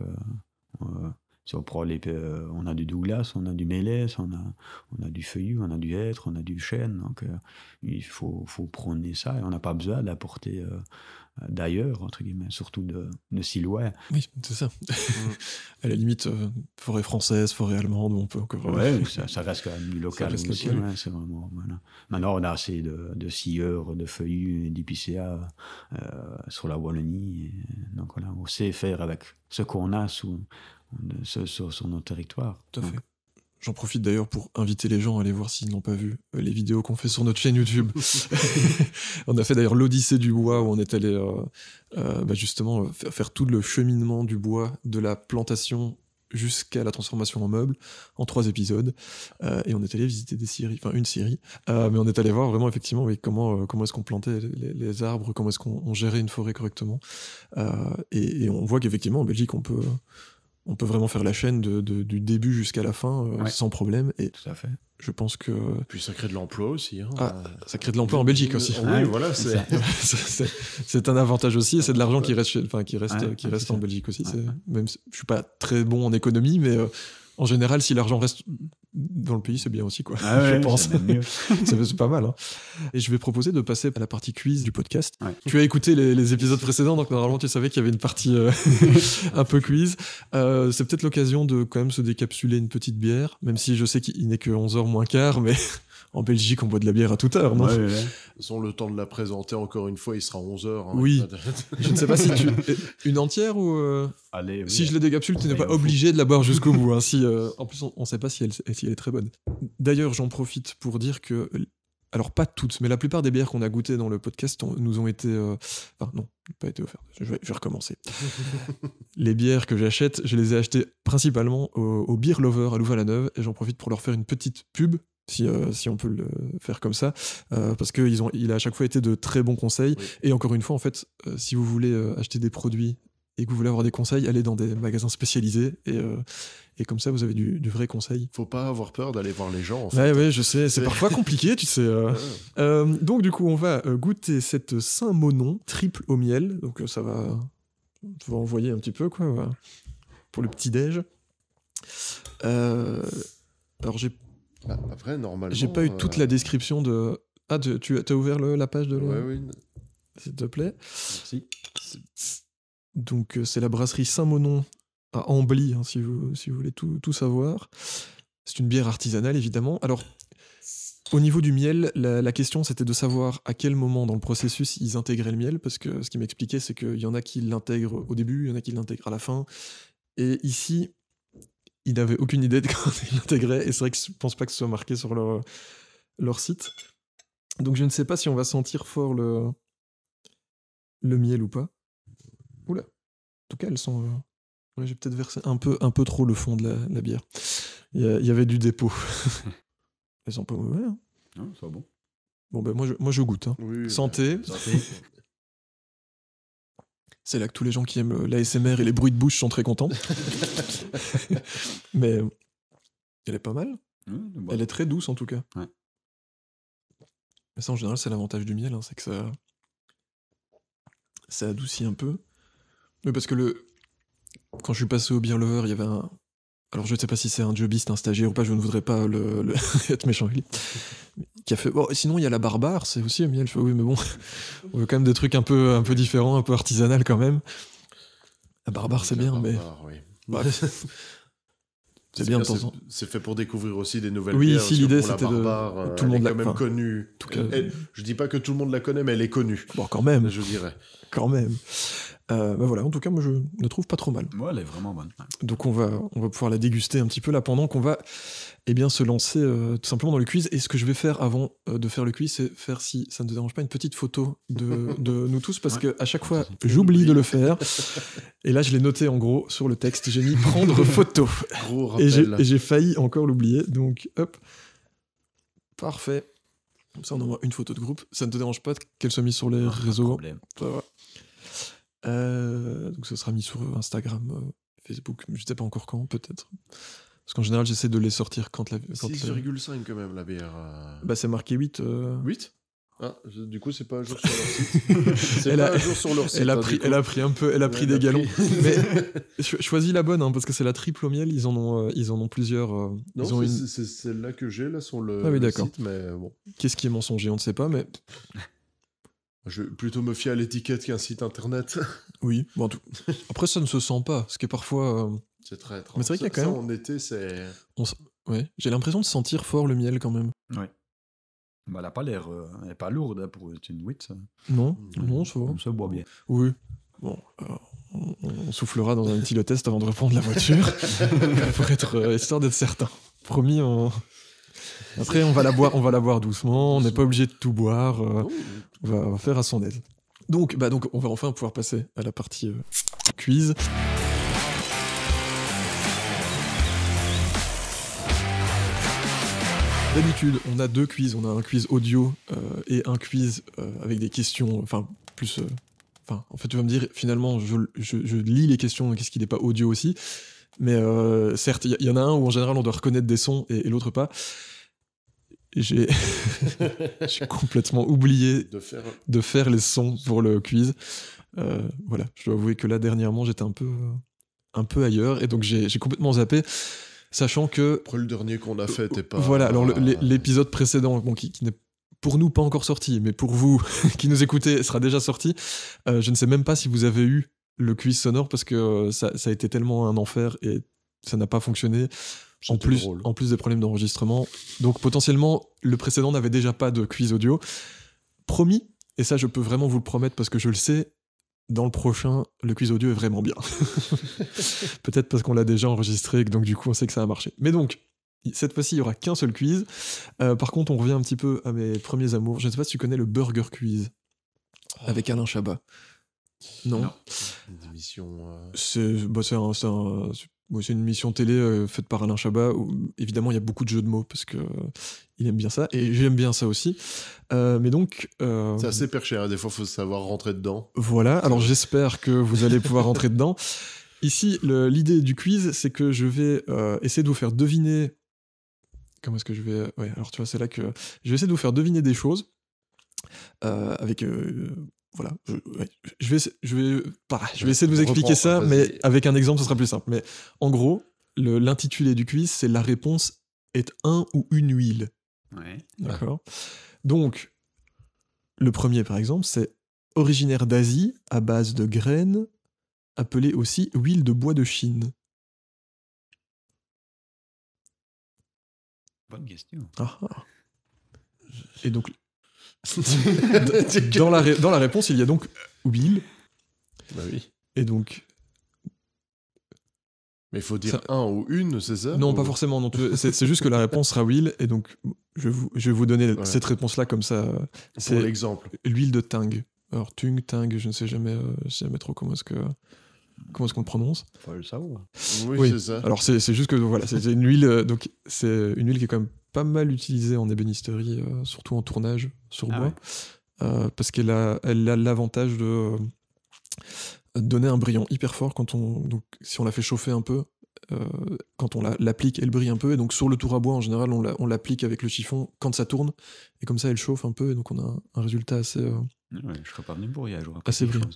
si on prend on a du Douglas, on a du Mélès, on a du feuillu, on a du hêtre, on a du chêne. Donc, il faut prôner ça et on n'a pas besoin d'apporter d'ailleurs, entre guillemets, surtout de Silouet. Oui, c'est ça. À la limite, forêt française, forêt allemande, on peut encore. Oui, ça reste quand même du local aussi. Ouais, c'est vraiment, voilà. Maintenant, on a assez de scieurs, de feuillus et d'épicéas sur la Wallonie. Donc voilà, on sait faire avec ce qu'on a sur notre territoire. Tout à fait. J'en profite d'ailleurs pour inviter les gens à aller voir s'ils n'ont pas vu les vidéos qu'on fait sur notre chaîne YouTube. On a fait d'ailleurs l'Odyssée du bois où on est allé justement faire tout le cheminement du bois de la plantation jusqu'à la transformation en meuble en 3 épisodes et on est allé visiter des scieries, enfin une scierie, mais on est allé voir vraiment effectivement comment est-ce qu'on plantait les arbres, comment est-ce qu'on gérait une forêt correctement et on voit qu'effectivement en Belgique on peut vraiment faire la chaîne du début jusqu'à la fin sans problème. Et tout à fait. Je pense que. Puis ça crée de l'emploi aussi. Hein. Ça crée de l'emploi en Belgique aussi. Oui, voilà. C'est un avantage aussi. Et c'est de l'argent qui reste en Belgique aussi. Même si je suis pas très bon en économie, mais en général, si l'argent reste dans le pays, c'est bien aussi, quoi. Je pense. C'est pas mal. Hein. Et je vais proposer de passer à la partie quiz du podcast. Ouais. Tu as écouté les épisodes précédents, donc normalement tu savais qu'il y avait une partie un peu quiz. C'est peut-être l'occasion de quand même se décapsuler une petite bière, même si je sais qu'il n'est que 11h moins quart, mais en Belgique, on boit de la bière à toute heure, non ? De toute façon, le temps de la présenter, encore une fois, il sera 11h. Hein, oui. Je ne sais pas si tu... Une entière ou... Allez, oui. Si je la décapsule, tu n'es pas obligé de la boire jusqu'au bout. Hein, en plus, on ne sait pas si elle est très bonne. D'ailleurs, j'en profite pour dire que... Alors, pas toutes, mais la plupart des bières qu'on a goûtées dans le podcast nous ont été... Enfin, non, pas été offertes. Je vais recommencer. Les bières que j'achète, je les ai achetées principalement au Beer Lover à Louvain-la-Neuve, et j'en profite pour leur faire une petite pub, si on peut le faire comme ça, parce qu'il a à chaque fois été de très bons conseils. Oui. Et encore une fois, en fait, si vous voulez acheter des produits et que vous voulez avoir des conseils, allez dans des magasins spécialisés et comme ça, vous avez du vrai conseil. Faut pas avoir peur d'aller voir les gens, en fait. Ouais, je sais, c'est parfois compliqué, tu sais. Donc, du coup, on va goûter cette Saint-Monon triple au miel. Donc, ça va envoyer un petit peu, quoi, pour le petit-déj. Alors, après, normalement... J'ai pas eu toute la description de... Ah, tu as ouvert la page de... Oui. S'il te plaît. Merci. Donc, c'est la brasserie Saint-Monon à Ambly, hein, si vous voulez tout savoir. C'est une bière artisanale, évidemment. Alors, au niveau du miel, la question, c'était de savoir à quel moment dans le processus ils intégraient le miel, parce que ce qui m'expliquait, c'est qu'il y en a qui l'intègrent au début, il y en a qui l'intègrent à la fin. Et ici, ils n'avaient aucune idée de quand ils l'intégraient, et c'est vrai que je pense pas que ce soit marqué sur leur site. Donc, je ne sais pas si on va sentir fort le miel ou pas. Oula. En tout cas, elles sont... Ouais, j'ai peut-être versé un peu trop le fond de la bière. Il y avait du dépôt. Elles sont pas mauvais, hein. Non, c'est bon. Bon, ben moi je goûte. Hein. Oui, Santé. C'est là que tous les gens qui aiment l'ASMR et les bruits de bouche sont très contents. Mais elle est pas mal. Elle est très douce, en tout cas. Ouais. Mais ça, en général, c'est l'avantage du miel, hein, c'est que ça adoucit un peu. Mais parce que quand je suis passé au Beer Lover, il y avait un... Alors je ne sais pas si c'est un jobiste, un stagiaire ou pas, je ne voudrais pas être méchant avec lui. Qui a fait... Bon, sinon, il y a la Barbare, c'est aussi un miel. Je fais, oui, mais bon, on veut quand même des trucs un peu différents, un peu artisanal quand même. La Barbare, c'est bien, mais... Oui. Bah, C'est bien de temps en temps. C'est fait pour découvrir aussi des nouvelles Oui, bières. ici, l'idée, pour la c'était de... Barbare, Tout le monde elle est l'a... quand même enfin, connue. tout cas... Je dis pas que tout le monde la connaît, mais elle est connue. Bon, quand même. Je dirais. Quand même. Bah voilà, en tout cas, moi, je la trouve pas trop mal. Ouais, elle est vraiment bonne. Ouais. Donc, on va pouvoir la déguster un petit peu là pendant qu'on va se lancer tout simplement dans le quiz. Et ce que je vais faire avant de faire le quiz, c'est faire, si ça ne te dérange pas, une petite photo de nous tous, parce que à chaque fois, j'oublie de le faire. Et là, je l'ai noté en gros sur le texte. J'ai mis prendre photo. Gros rappel. Et j'ai failli encore l'oublier. Donc, hop. Parfait. Comme ça, on envoie une photo de groupe. Ça ne te dérange pas qu'elle soit mise sur les réseaux? Ça va. Donc ça sera mis sur Instagram, Facebook, je ne sais pas encore quand, peut-être. Parce qu'en général, j'essaie de les sortir quand 6,5 quand même, la bière. Bah, c'est marqué 8. 8 du coup, c'est pas un jour sur leur site. C'est pas un jour sur leur site. Elle a pris des galons. Mais choisis la bonne, hein, parce que c'est la triple au miel. Ils en ont plusieurs. Non, c'est celle-là que j'ai là sur le, oui, le d'accord. site, mais bon. Qu'est-ce qui est mensonger, on ne sait pas, mais. Je vais plutôt me fier à l'étiquette qu'un site internet. Oui, bon, après ça ne se sent pas, ce qui est parfois... C'est très étrange. Mais c'est vrai qu'il y a quand même... en été, c'est... Ouais, j'ai l'impression de sentir fort le miel quand même. Ouais. Bah, elle a pas l'air... elle est pas lourde hein, pour être une wheat. Ça. Non, ça va. Comme ça, boit bien. Oui. Bon, on soufflera dans un petit test avant de reprendre la voiture. Pour être... histoire d'être certain. Promis, Après, on va la boire doucement, on n'est pas obligé de tout boire, on va faire à son aise. Donc, on va enfin pouvoir passer à la partie quiz. D'habitude, on a 2 quiz, on a un quiz audio et un quiz avec des questions, enfin, plus... en fait, tu vas me dire, finalement, je lis les questions, donc est-ce qu'il n'est pas audio aussi? Mais certes, il y en a un où en général on doit reconnaître des sons et l'autre pas. J'ai complètement oublié de faire les sons pour le quiz. Voilà, je dois avouer que là, dernièrement, j'étais un peu ailleurs, et donc j'ai complètement zappé, sachant que... Après le dernier qu'on a fait, t'es pas... Voilà, alors l'épisode précédent, bon, qui n'est pour nous pas encore sorti, mais pour vous qui nous écoutez, sera déjà sorti. Je ne sais même pas si vous avez eu le quiz sonore, parce que ça a été tellement un enfer, et ça n'a pas fonctionné. En plus des problèmes d'enregistrement. Donc potentiellement, le précédent n'avait déjà pas de quiz audio. Promis, et ça je peux vraiment vous le promettre parce que je le sais, dans le prochain, le quiz audio est vraiment bien. Peut-être parce qu'on l'a déjà enregistré et que donc du coup on sait que ça a marché. Mais donc, cette fois-ci, il n'y aura qu'un seul quiz. Par contre, on revient un petit peu à mes premiers amours. Je ne sais pas si tu connais le Burger Quiz avec Alain Chabat. Non. Une émission... C'est une émission télé faite par Alain Chabat où évidemment il y a beaucoup de jeux de mots parce que il aime bien ça et j'aime bien ça aussi. Mais donc c'est assez perché, hein. Des fois il faut savoir rentrer dedans. Voilà, alors j'espère que vous allez pouvoir rentrer dedans. Ici, l'idée du quiz, c'est que je vais essayer de vous faire deviner. Comment est-ce que je vais... Ouais, alors tu vois, c'est là que je vais essayer de vous faire deviner des choses avec... Voilà, je vais essayer de vous expliquer ça, mais avec un exemple, ce sera plus simple. Mais en gros, l'intitulé du quiz, c'est la réponse est un ou une huile. Ouais. D'accord. Donc, le premier, par exemple, c'est originaire d'Asie, à base de graines, appelée aussi huile de bois de Chine. Bonne question. Et donc... dans la réponse, il y a donc huile. Bah oui. Et donc... Mais il faut dire un ou une, c'est ça? Non, pas forcément. Non, c'est juste que la réponse sera huile. Et donc, je vais vous donner cette réponse-là comme ça. C'est l'exemple. L'huile de Ting. Alors, Ting, je ne sais jamais trop comment est-ce qu'on le prononce. Faut le savoir. Oui, c'est ça. Alors, c'est juste que voilà, c'est une huile. Donc, c'est une huile qui est quand même pas mal utilisée en ébénisterie, surtout en tournage sur bois, parce qu'elle a l'avantage de donner un brillant hyper fort donc si on la fait chauffer un peu, quand on l'applique, elle brille un peu, et donc sur le tour à bois en général on l'applique avec le chiffon quand ça tourne, et comme ça elle chauffe un peu, et donc on a un résultat assez je serais pas venu pour y aller, assez brillant.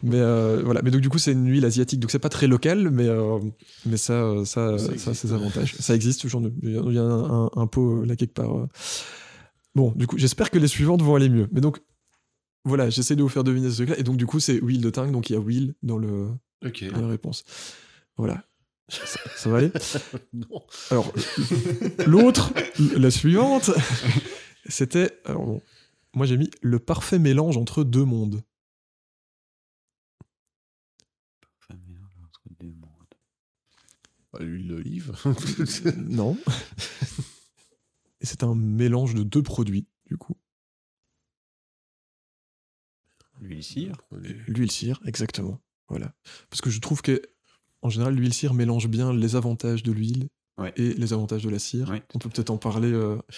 Mais voilà, mais donc du coup c'est une huile asiatique, donc c'est pas très local, mais ça a ses avantages. Ça existe, il y a un pot là quelque part. Bon, du coup j'espère que les suivantes vont aller mieux, mais donc voilà, j'essaie de vous faire deviner ce truc-là, et donc du coup c'est huile de Ting, donc il y a huile dans la réponse. Voilà. Ça va aller? Non. Alors, l'autre, la suivante, c'était... Alors bon, moi j'ai mis le parfait mélange entre deux mondes. Enfin, mélange entre deux mondes. L'huile d'olive. Non. Et c'est un mélange de deux produits, du coup. L'huile cire. L'huile cire, exactement. Voilà. Parce que je trouve que, en général, l'huile cire mélange bien les avantages de l'huile Ouais. et les avantages de la cire. Ouais. On peut peut-être en parler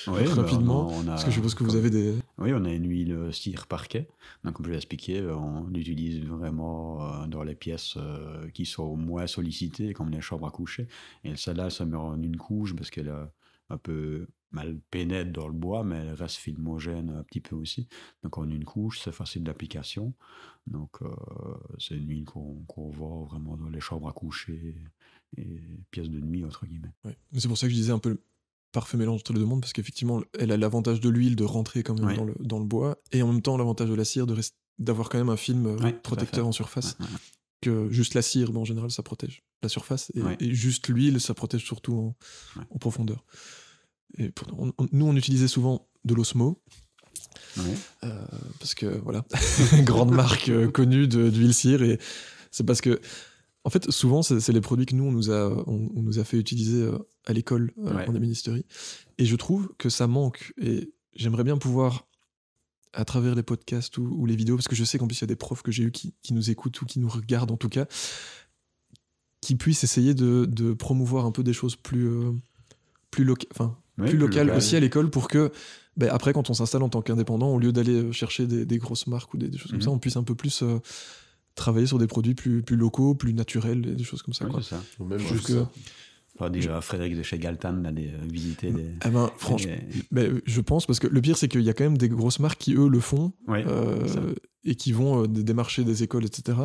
Ouais, rapidement, on a parce que je suppose que vous comme- avez des... Oui, on a une huile cire parquet. Donc, comme je l'ai expliqué, on l'utilise vraiment dans les pièces qui sont moins sollicitées, comme les chambres à coucher. Et celle-là, elle se met en une couche parce qu'elle a un peu mal pénètre dans le bois, mais elle reste filmogène un petit peu aussi. Donc, en une couche, c'est facile d'application. Donc, c'est une huile qu'on vend vraiment dans les chambres à coucher et pièces de nuit, entre guillemets. Ouais. Mais c'est pour ça que je disais un peu le parfait mélange entre les deux mondes, parce qu'effectivement, elle a l'avantage de l'huile de rentrer quand même Ouais. dans le bois, et en même temps l'avantage de la cire d'avoir quand même un film Ouais, tout à protecteur fait. en surface, Ouais, ouais. que juste la cire, en général, ça protège la surface, et, Ouais. et juste l'huile, ça protège surtout Ouais. en profondeur. Et nous, on utilisait souvent de l'Osmo, Ouais. parce que, voilà, grande marque connue d'huile cire, et c'est parce que en fait, souvent, c'est les produits que nous, on nous a fait utiliser à l'école, Ouais. en ébénisterie. Et je trouve que ça manque. Et j'aimerais bien pouvoir, à travers les podcasts ou les vidéos, parce que je sais qu'en plus, il y a des profs que j'ai eus qui nous écoutent ou qui nous regardent, en tout cas, qui puissent essayer de promouvoir un peu des choses plus Ouais, plus locales aussi à l'école, pour que, après, quand on s'installe en tant qu'indépendant, au lieu d'aller chercher des grosses marques ou des choses comme ça, on puisse un peu plus... travailler sur des produits plus locaux, plus naturels, et des choses comme ça. Oui, Quoi. c'est ça. Ou même Je juste trouve que- ça. Enfin, déjà, Frédéric de chez Galtan allait visiter des. Eh ben, franchement, des- je pense, parce que le pire, c'est qu'il y a quand même des grosses marques qui, eux, le font, Ouais, ça. et qui vont démarcher des écoles, etc.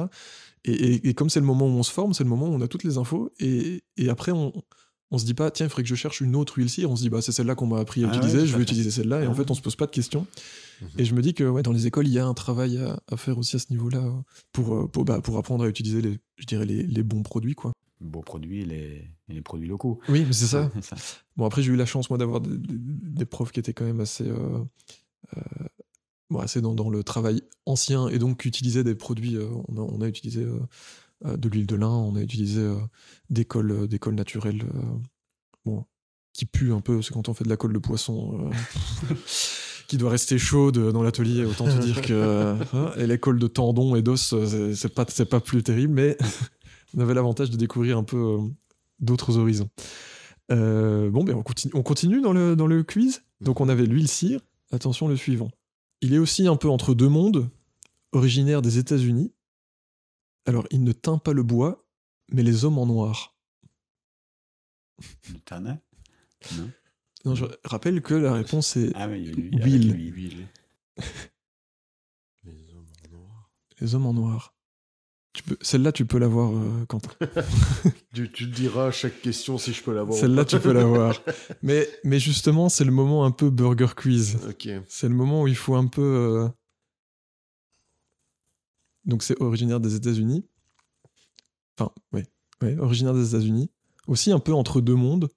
Et comme c'est le moment où on se forme, c'est le moment où on a toutes les infos, et après, on se dit pas, tiens, il faudrait que je cherche une autre huile cire, on se dit, c'est celle-là qu'on m'a appris à Ah ouais, utiliser, tout je à vais fait. utiliser celle-là, et en Ah fait, ouais. on se pose pas de questions. Mhm. Et je me dis que dans les écoles, il y a un travail à faire aussi à ce niveau-là, pour apprendre à utiliser les bons produits, quoi. Beaux produits et les produits locaux. Oui, mais c'est ça. Ouais, ça. Bon, après, j'ai eu la chance, moi, d'avoir des profs qui étaient quand même assez, assez dans le travail ancien, et donc qui utilisaient des produits. On a utilisé de l'huile de lin, on a utilisé des cols naturels, qui puent un peu, c'est quand on fait de la colle de poisson, qui doit rester chaude dans l'atelier, autant te dire que. Et les colles de tendons et d'os, c'est pas plus terrible, mais on avait l'avantage de découvrir un peu d'autres horizons. On continue dans le quiz. Donc on avait l'huile cire. Attention, le suivant. Il est aussi un peu entre deux mondes, originaire des États-Unis. Alors, il ne teint pas le bois, mais les hommes en noir. Le tanin. Non. Non, je rappelle que la réponse est Ah oui, lui, Huile. avec l'huile. Les hommes en noir. les hommes en noir. Celle-là, tu peux l'avoir, Quentin. Tu te diras à chaque question si je peux l'avoir. Celle-là, tu peux l'avoir. Mais justement, c'est le moment un peu burger quiz. Ok. C'est le moment où il faut un peu... Donc, c'est originaire des États-Unis. Enfin, oui. Ouais, originaire des États-Unis. Aussi un peu entre deux mondes.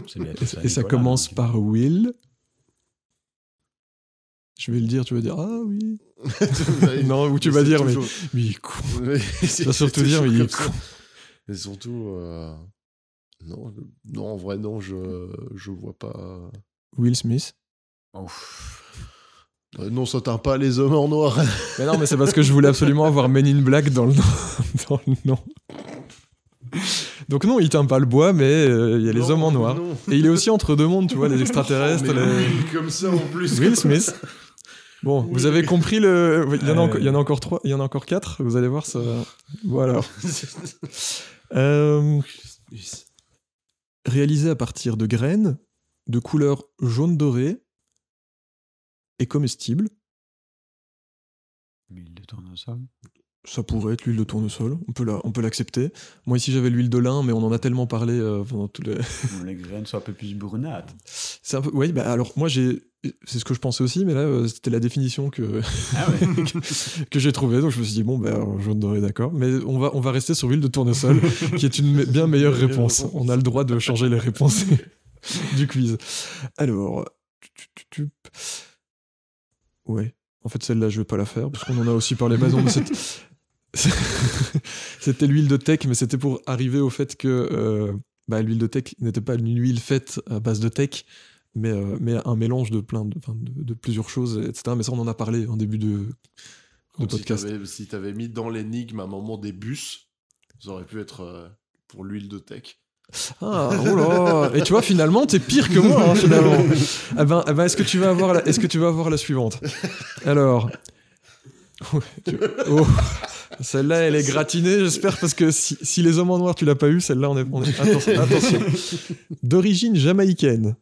C'est bien, Et ça Nicolas, commence donc. par Will. Je vais le dire, tu vas dire ah oui. Non, ou tu vas dire mais il est con. Tu vas surtout dire mais il est con. Mais surtout, non, en vrai non, je vois pas. Will Smith. Non, ça teint pas les hommes en noir. Mais non, mais c'est parce que je voulais absolument avoir Men in Black dans le nom. Donc non, il teint pas le bois, mais il y a les hommes en noir. Non. Et il est aussi entre deux mondes, tu vois, les extraterrestres. Mais comme ça en plus. Will Smith. Bon, vous avez compris le. Il y en a encore 3, il y en a encore 4. Vous allez voir ça. Voilà. Réalisé à partir de graines de couleur jaune doré et comestible. Huile de tournesol. Ça pourrait être l'huile de tournesol, on peut l'accepter. Moi ici j'avais l'huile de lin, mais on en a tellement parlé pendant tous les... Les graines sont un peu plus brunâtres. C'est un peu... Oui, bah alors moi c'est ce que je pensais aussi, mais là c'était la définition que, que j'ai trouvée, donc je me suis dit bon, ben jaune doré, d'accord. Mais on va rester sur l'huile de tournesol, qui est une bien meilleure réponse. On a le droit de changer les réponses du quiz. Alors... Ouais. En fait, celle-là, je vais pas la faire, parce qu'on en a aussi parlé. Mais non, mais c'était l'huile de teck, mais c'était pour arriver au fait que l'huile de teck n'était pas une huile faite à base de teck, mais un mélange de de plusieurs choses, etc. Mais ça, on en a parlé en début de podcast. Si t'avais mis dans l'énigme un moment des bus, ça aurait pu être pour l'huile de teck. Ah, oh là. Et tu vois, finalement, t'es pire que moi, hein, finalement. Est-ce que tu vas avoir la suivante? Alors... Oh. Celle-là, elle est gratinée, j'espère, parce que si les hommes en noir, tu l'as pas eu, celle-là, on est... Attention. D'origine jamaïcaine,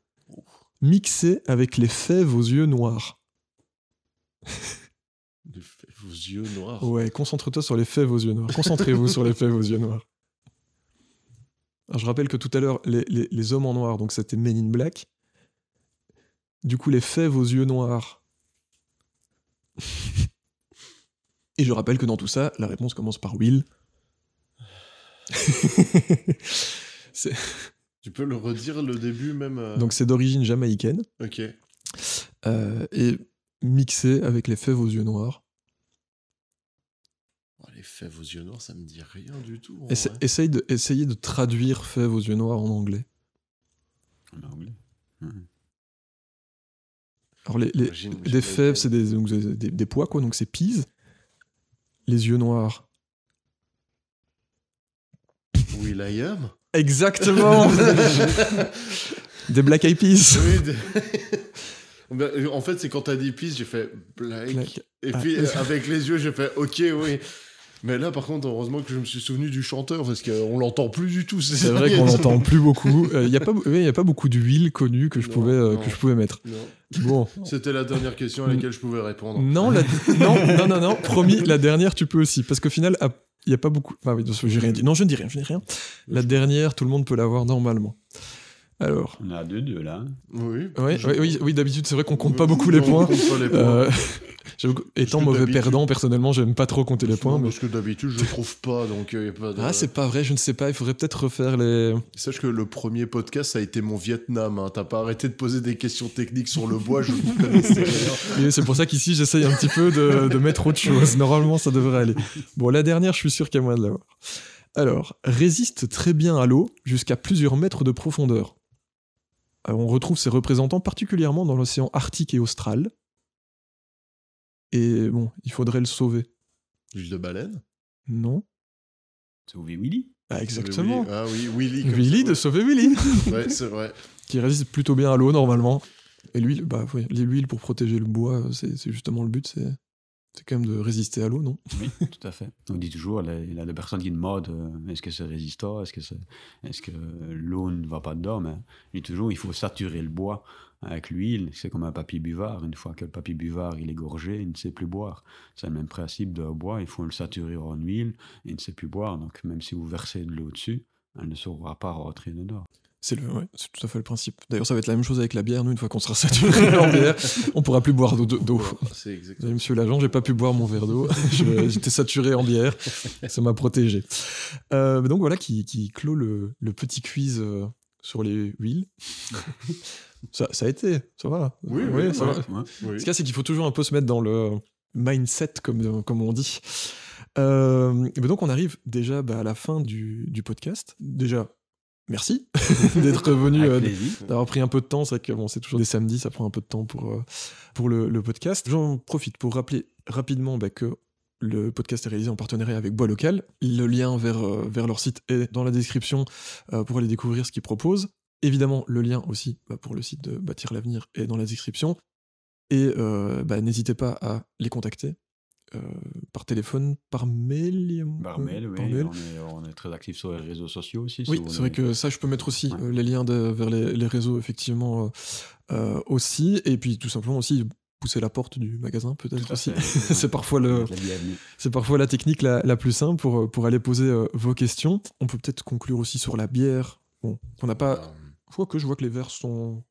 mixée avec les fèves aux yeux noirs. Les fèves aux yeux noirs? Ouais, concentre-toi sur les fèves aux yeux noirs. Concentrez-vous sur les fèves aux yeux noirs. Alors, je rappelle que tout à l'heure, les hommes en noir, donc c'était Men in Black. Du coup, les fèves aux yeux noirs. Et je rappelle que dans tout ça, la réponse commence par Will. Tu peux le redire le début même Donc c'est d'origine jamaïcaine. Ok. Et mixé avec les fèves aux yeux noirs. Oh, les fèves aux yeux noirs, ça me dit rien du tout. Essayez de traduire fèves aux yeux noirs en anglais. En anglais. Alors les fèves, c'est des pois, quoi, donc c'est peas. Les yeux noirs. Will I am? Exactement. Des black eyed peas. Oui, en fait, c'est quand t'as dit peas, j'ai fait black. Et puis avec les yeux, j'ai fait ok, oui. Mais là, par contre, heureusement que je me suis souvenu du chanteur, parce qu'on l'entend plus du tout. C'est vrai qu'on l'entend plus beaucoup. Il n'y a pas beaucoup d'huile connue que je pouvais mettre. Non. Bon. C'était la dernière question à laquelle je pouvais répondre. Non, non, promis, la dernière, tu peux aussi. Parce qu'au final, il n'y a pas beaucoup... Enfin, oui, j'ai rien dit. Non, je ne dis rien. La dernière, tout le monde peut l'avoir normalement. Alors... On a deux là. Oui, d'habitude, c'est vrai qu'on compte pas beaucoup les points. Étant mauvais perdant, personnellement, j'aime pas trop compter les points. Parce que d'habitude, je trouve pas, donc y a pas de... Ah, c'est pas vrai, je ne sais pas, il faudrait peut-être refaire les... Sache que le premier podcast, ça a été mon Vietnam, hein. T'as pas arrêté de poser des questions techniques sur le bois, je ne connaissais rien. Et c'est pour ça qu'ici, j'essaye un petit peu de mettre autre chose. Normalement, ça devrait aller. Bon, la dernière, je suis sûr qu'il y a moyen de l'avoir. Alors, résiste très bien à l'eau jusqu'à plusieurs mètres de profondeur. Alors, on retrouve ses représentants particulièrement dans l'océan Arctique et Austral. Et bon, il faudrait le sauver. L'huile de baleine? Non. Sauver Willy? Ah, exactement. Ah oui, Willy. Willy de sauver Willy. Ouais, c'est vrai. Qui résiste plutôt bien à l'eau, normalement. Et l'huile, l'huile pour protéger le bois, c'est justement le but, c'est quand même de résister à l'eau, non? Oui, tout à fait. On dit toujours, il y a des personnes qui demandent est-ce que c'est résistant, est-ce que l'eau ne va pas dedans, mais je dis toujours, il faut saturer le bois avec l'huile. C'est comme un papier buvard. Une fois que le papier buvard il est gorgé, il ne sait plus boire. C'est le même principe de bois, il faut le saturer en huile, et il ne sait plus boire. Donc même si vous versez de l'eau dessus, elle ne saura pas rentrer dedans. C'est tout à fait le principe. D'ailleurs, ça va être la même chose avec la bière. Nous, une fois qu'on sera saturé en bière, on pourra plus boire d'eau. C'est exactement. Monsieur l'agent, j'ai pas pu boire mon verre d'eau. J'étais saturé en bière. Ça m'a protégé. Donc voilà qui clôt le petit quiz sur les huiles. ça a été, ça va. Oui, ça va. Oui. Ce qu'il y a, c'est qu'il faut toujours un peu se mettre dans le mindset, comme on dit. Et donc on arrive déjà à la fin du podcast. Déjà, merci d'être venu, d'avoir pris un peu de temps. C'est vrai que c'est toujours des samedis, ça prend un peu de temps pour le podcast. J'en profite pour rappeler rapidement que le podcast est réalisé en partenariat avec Bois Local. Le lien vers leur site est dans la description pour aller découvrir ce qu'ils proposent. Évidemment, le lien aussi pour le site de Bâtir l'avenir est dans la description. Et n'hésitez pas à les contacter. Par téléphone, par mail. Par mail, oui. On est très actifs sur les réseaux sociaux aussi. Oui, c'est vrai que ça, je peux mettre aussi les liens vers les réseaux, effectivement, aussi. Et puis, tout simplement aussi, pousser la porte du magasin, peut-être Tout à aussi. fait. C'est parfois La bienvenue. la technique la plus simple pour aller poser vos questions. On peut peut-être conclure aussi sur la bière. Bon, on n'a pas... Je vois que les verres sont...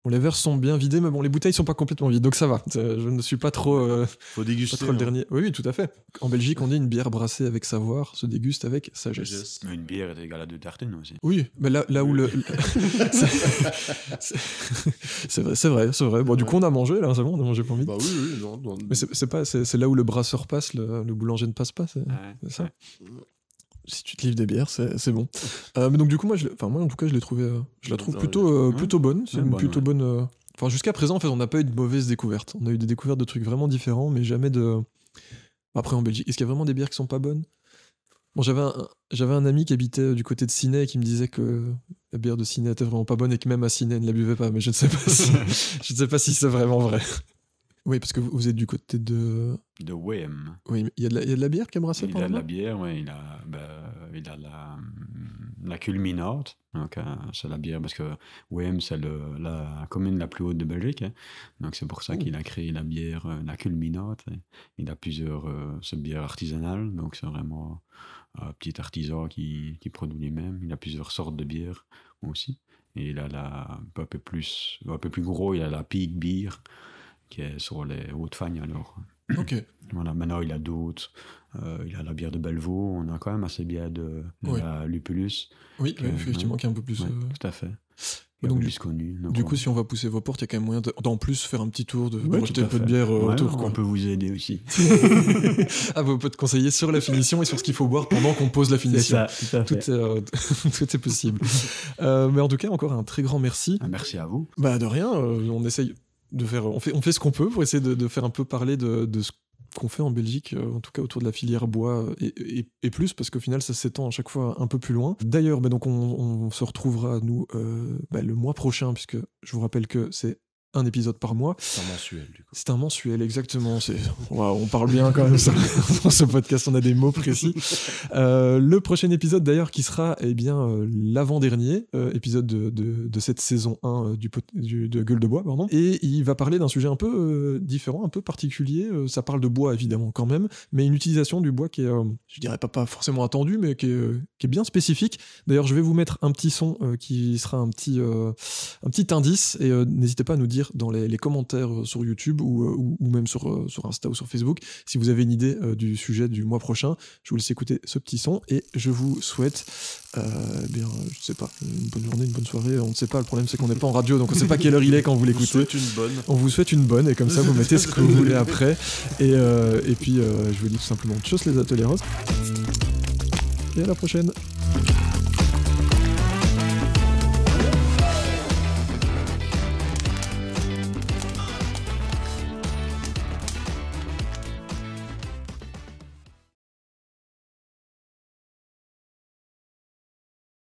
Bon, les verres sont bien vidés, mais bon, les bouteilles sont pas complètement vides, donc ça va. Je ne suis pas trop... Faut déguster. Pas trop le dernier. Oui, tout à fait. En Belgique, on dit une bière brassée avec savoir se déguste avec sagesse. Une bière est égale à 2 tartines aussi. Oui, mais là où le... c'est vrai. Bon, du coup, on a mangé, là, c'est bon, on a mangé pour midi. Bah oui, non. Mais c'est là où le brasseur passe, le boulanger ne passe pas, c'est ça. Ouais. Si tu te livres des bières, c'est bon. Mais donc du coup, moi en tout cas, je la trouve plutôt bonne. C'est une plutôt bonne... Enfin, jusqu'à présent, en fait, on n'a pas eu de mauvaises découvertes. On a eu des découvertes de trucs vraiment différents, mais jamais de... Après, en Belgique, est-ce qu'il y a vraiment des bières qui sont pas bonnes ? Bon, j'avais un ami qui habitait du côté de Ciney et qui me disait que la bière de Ciney était vraiment pas bonne et que même à Ciney, il ne la buvait pas, mais je ne sais pas si c'est vraiment vrai. Oui, parce que vous êtes du côté de... De WM. Oui, mais il y a de la bière qui est brassée Il par a de la là-bas ? bière, ouais, il a la culminante. Donc, c'est la bière, parce que WM, c'est la commune la plus haute de Belgique. Hein. Donc, c'est pour ça qu'il a créé la bière, la culminante. Hein. Il a plusieurs bières artisanales. Donc, c'est vraiment un petit artisan qui produit lui-même. Il a plusieurs sortes de bières aussi. Et il a un peu plus gros, il a la Peak Beer, qui est sur les Hauts-de-Fagne alors. Ok. Voilà, maintenant il a d'autres. Il a la bière de Bellevaux, on a quand même assez bien de la Lupulus. Oui, effectivement, qui est un peu plus... Tout à fait. Donc, plus connu. Du coup, si on va pousser vos portes, il y a quand même moyen d'en plus faire un petit tour, de Ouais, acheter un peu de bière autour. On peut vous aider aussi. On peut te conseiller sur la finition et sur ce qu'il faut boire pendant qu'on pose la finition. C'est ça, tout à fait. Tout est possible. Mais en tout cas, encore un très grand merci. Merci à vous. Bah de rien, on essaye de faire... On fait ce qu'on peut pour essayer de faire un peu parler de ce qu'on fait en Belgique, en tout cas autour de la filière bois et plus, parce qu'au final ça s'étend à chaque fois un peu plus loin. D'ailleurs, donc on se retrouvera nous le mois prochain, puisque je vous rappelle que c'est un épisode par mois. C'est un mensuel, du coup. C'est un mensuel, exactement. On parle bien quand même ça. Dans ce podcast, on a des mots précis. Le prochain épisode, d'ailleurs, qui sera l'avant-dernier épisode de cette saison 1 de Gueule de Bois, pardon. Et il va parler d'un sujet un peu différent, un peu particulier. Ça parle de bois, évidemment, quand même, mais une utilisation du bois qui est, je dirais pas forcément attendue, mais qui est bien spécifique. D'ailleurs, je vais vous mettre un petit son qui sera un petit indice, et n'hésitez pas à nous dire dans les commentaires sur YouTube ou même sur Insta ou sur Facebook si vous avez une idée du sujet du mois prochain. Je vous laisse écouter ce petit son et je vous souhaite je sais pas, une bonne journée, une bonne soirée. On ne sait pas, le problème c'est qu'on n'est pas en radio, donc on ne sait pas quelle heure il est quand vous l'écoutez. On vous souhaite une bonne et comme ça vous mettez ce que vous voulez après et puis je vous dis tout simplement tchuss les ateliers roses et à la prochaine.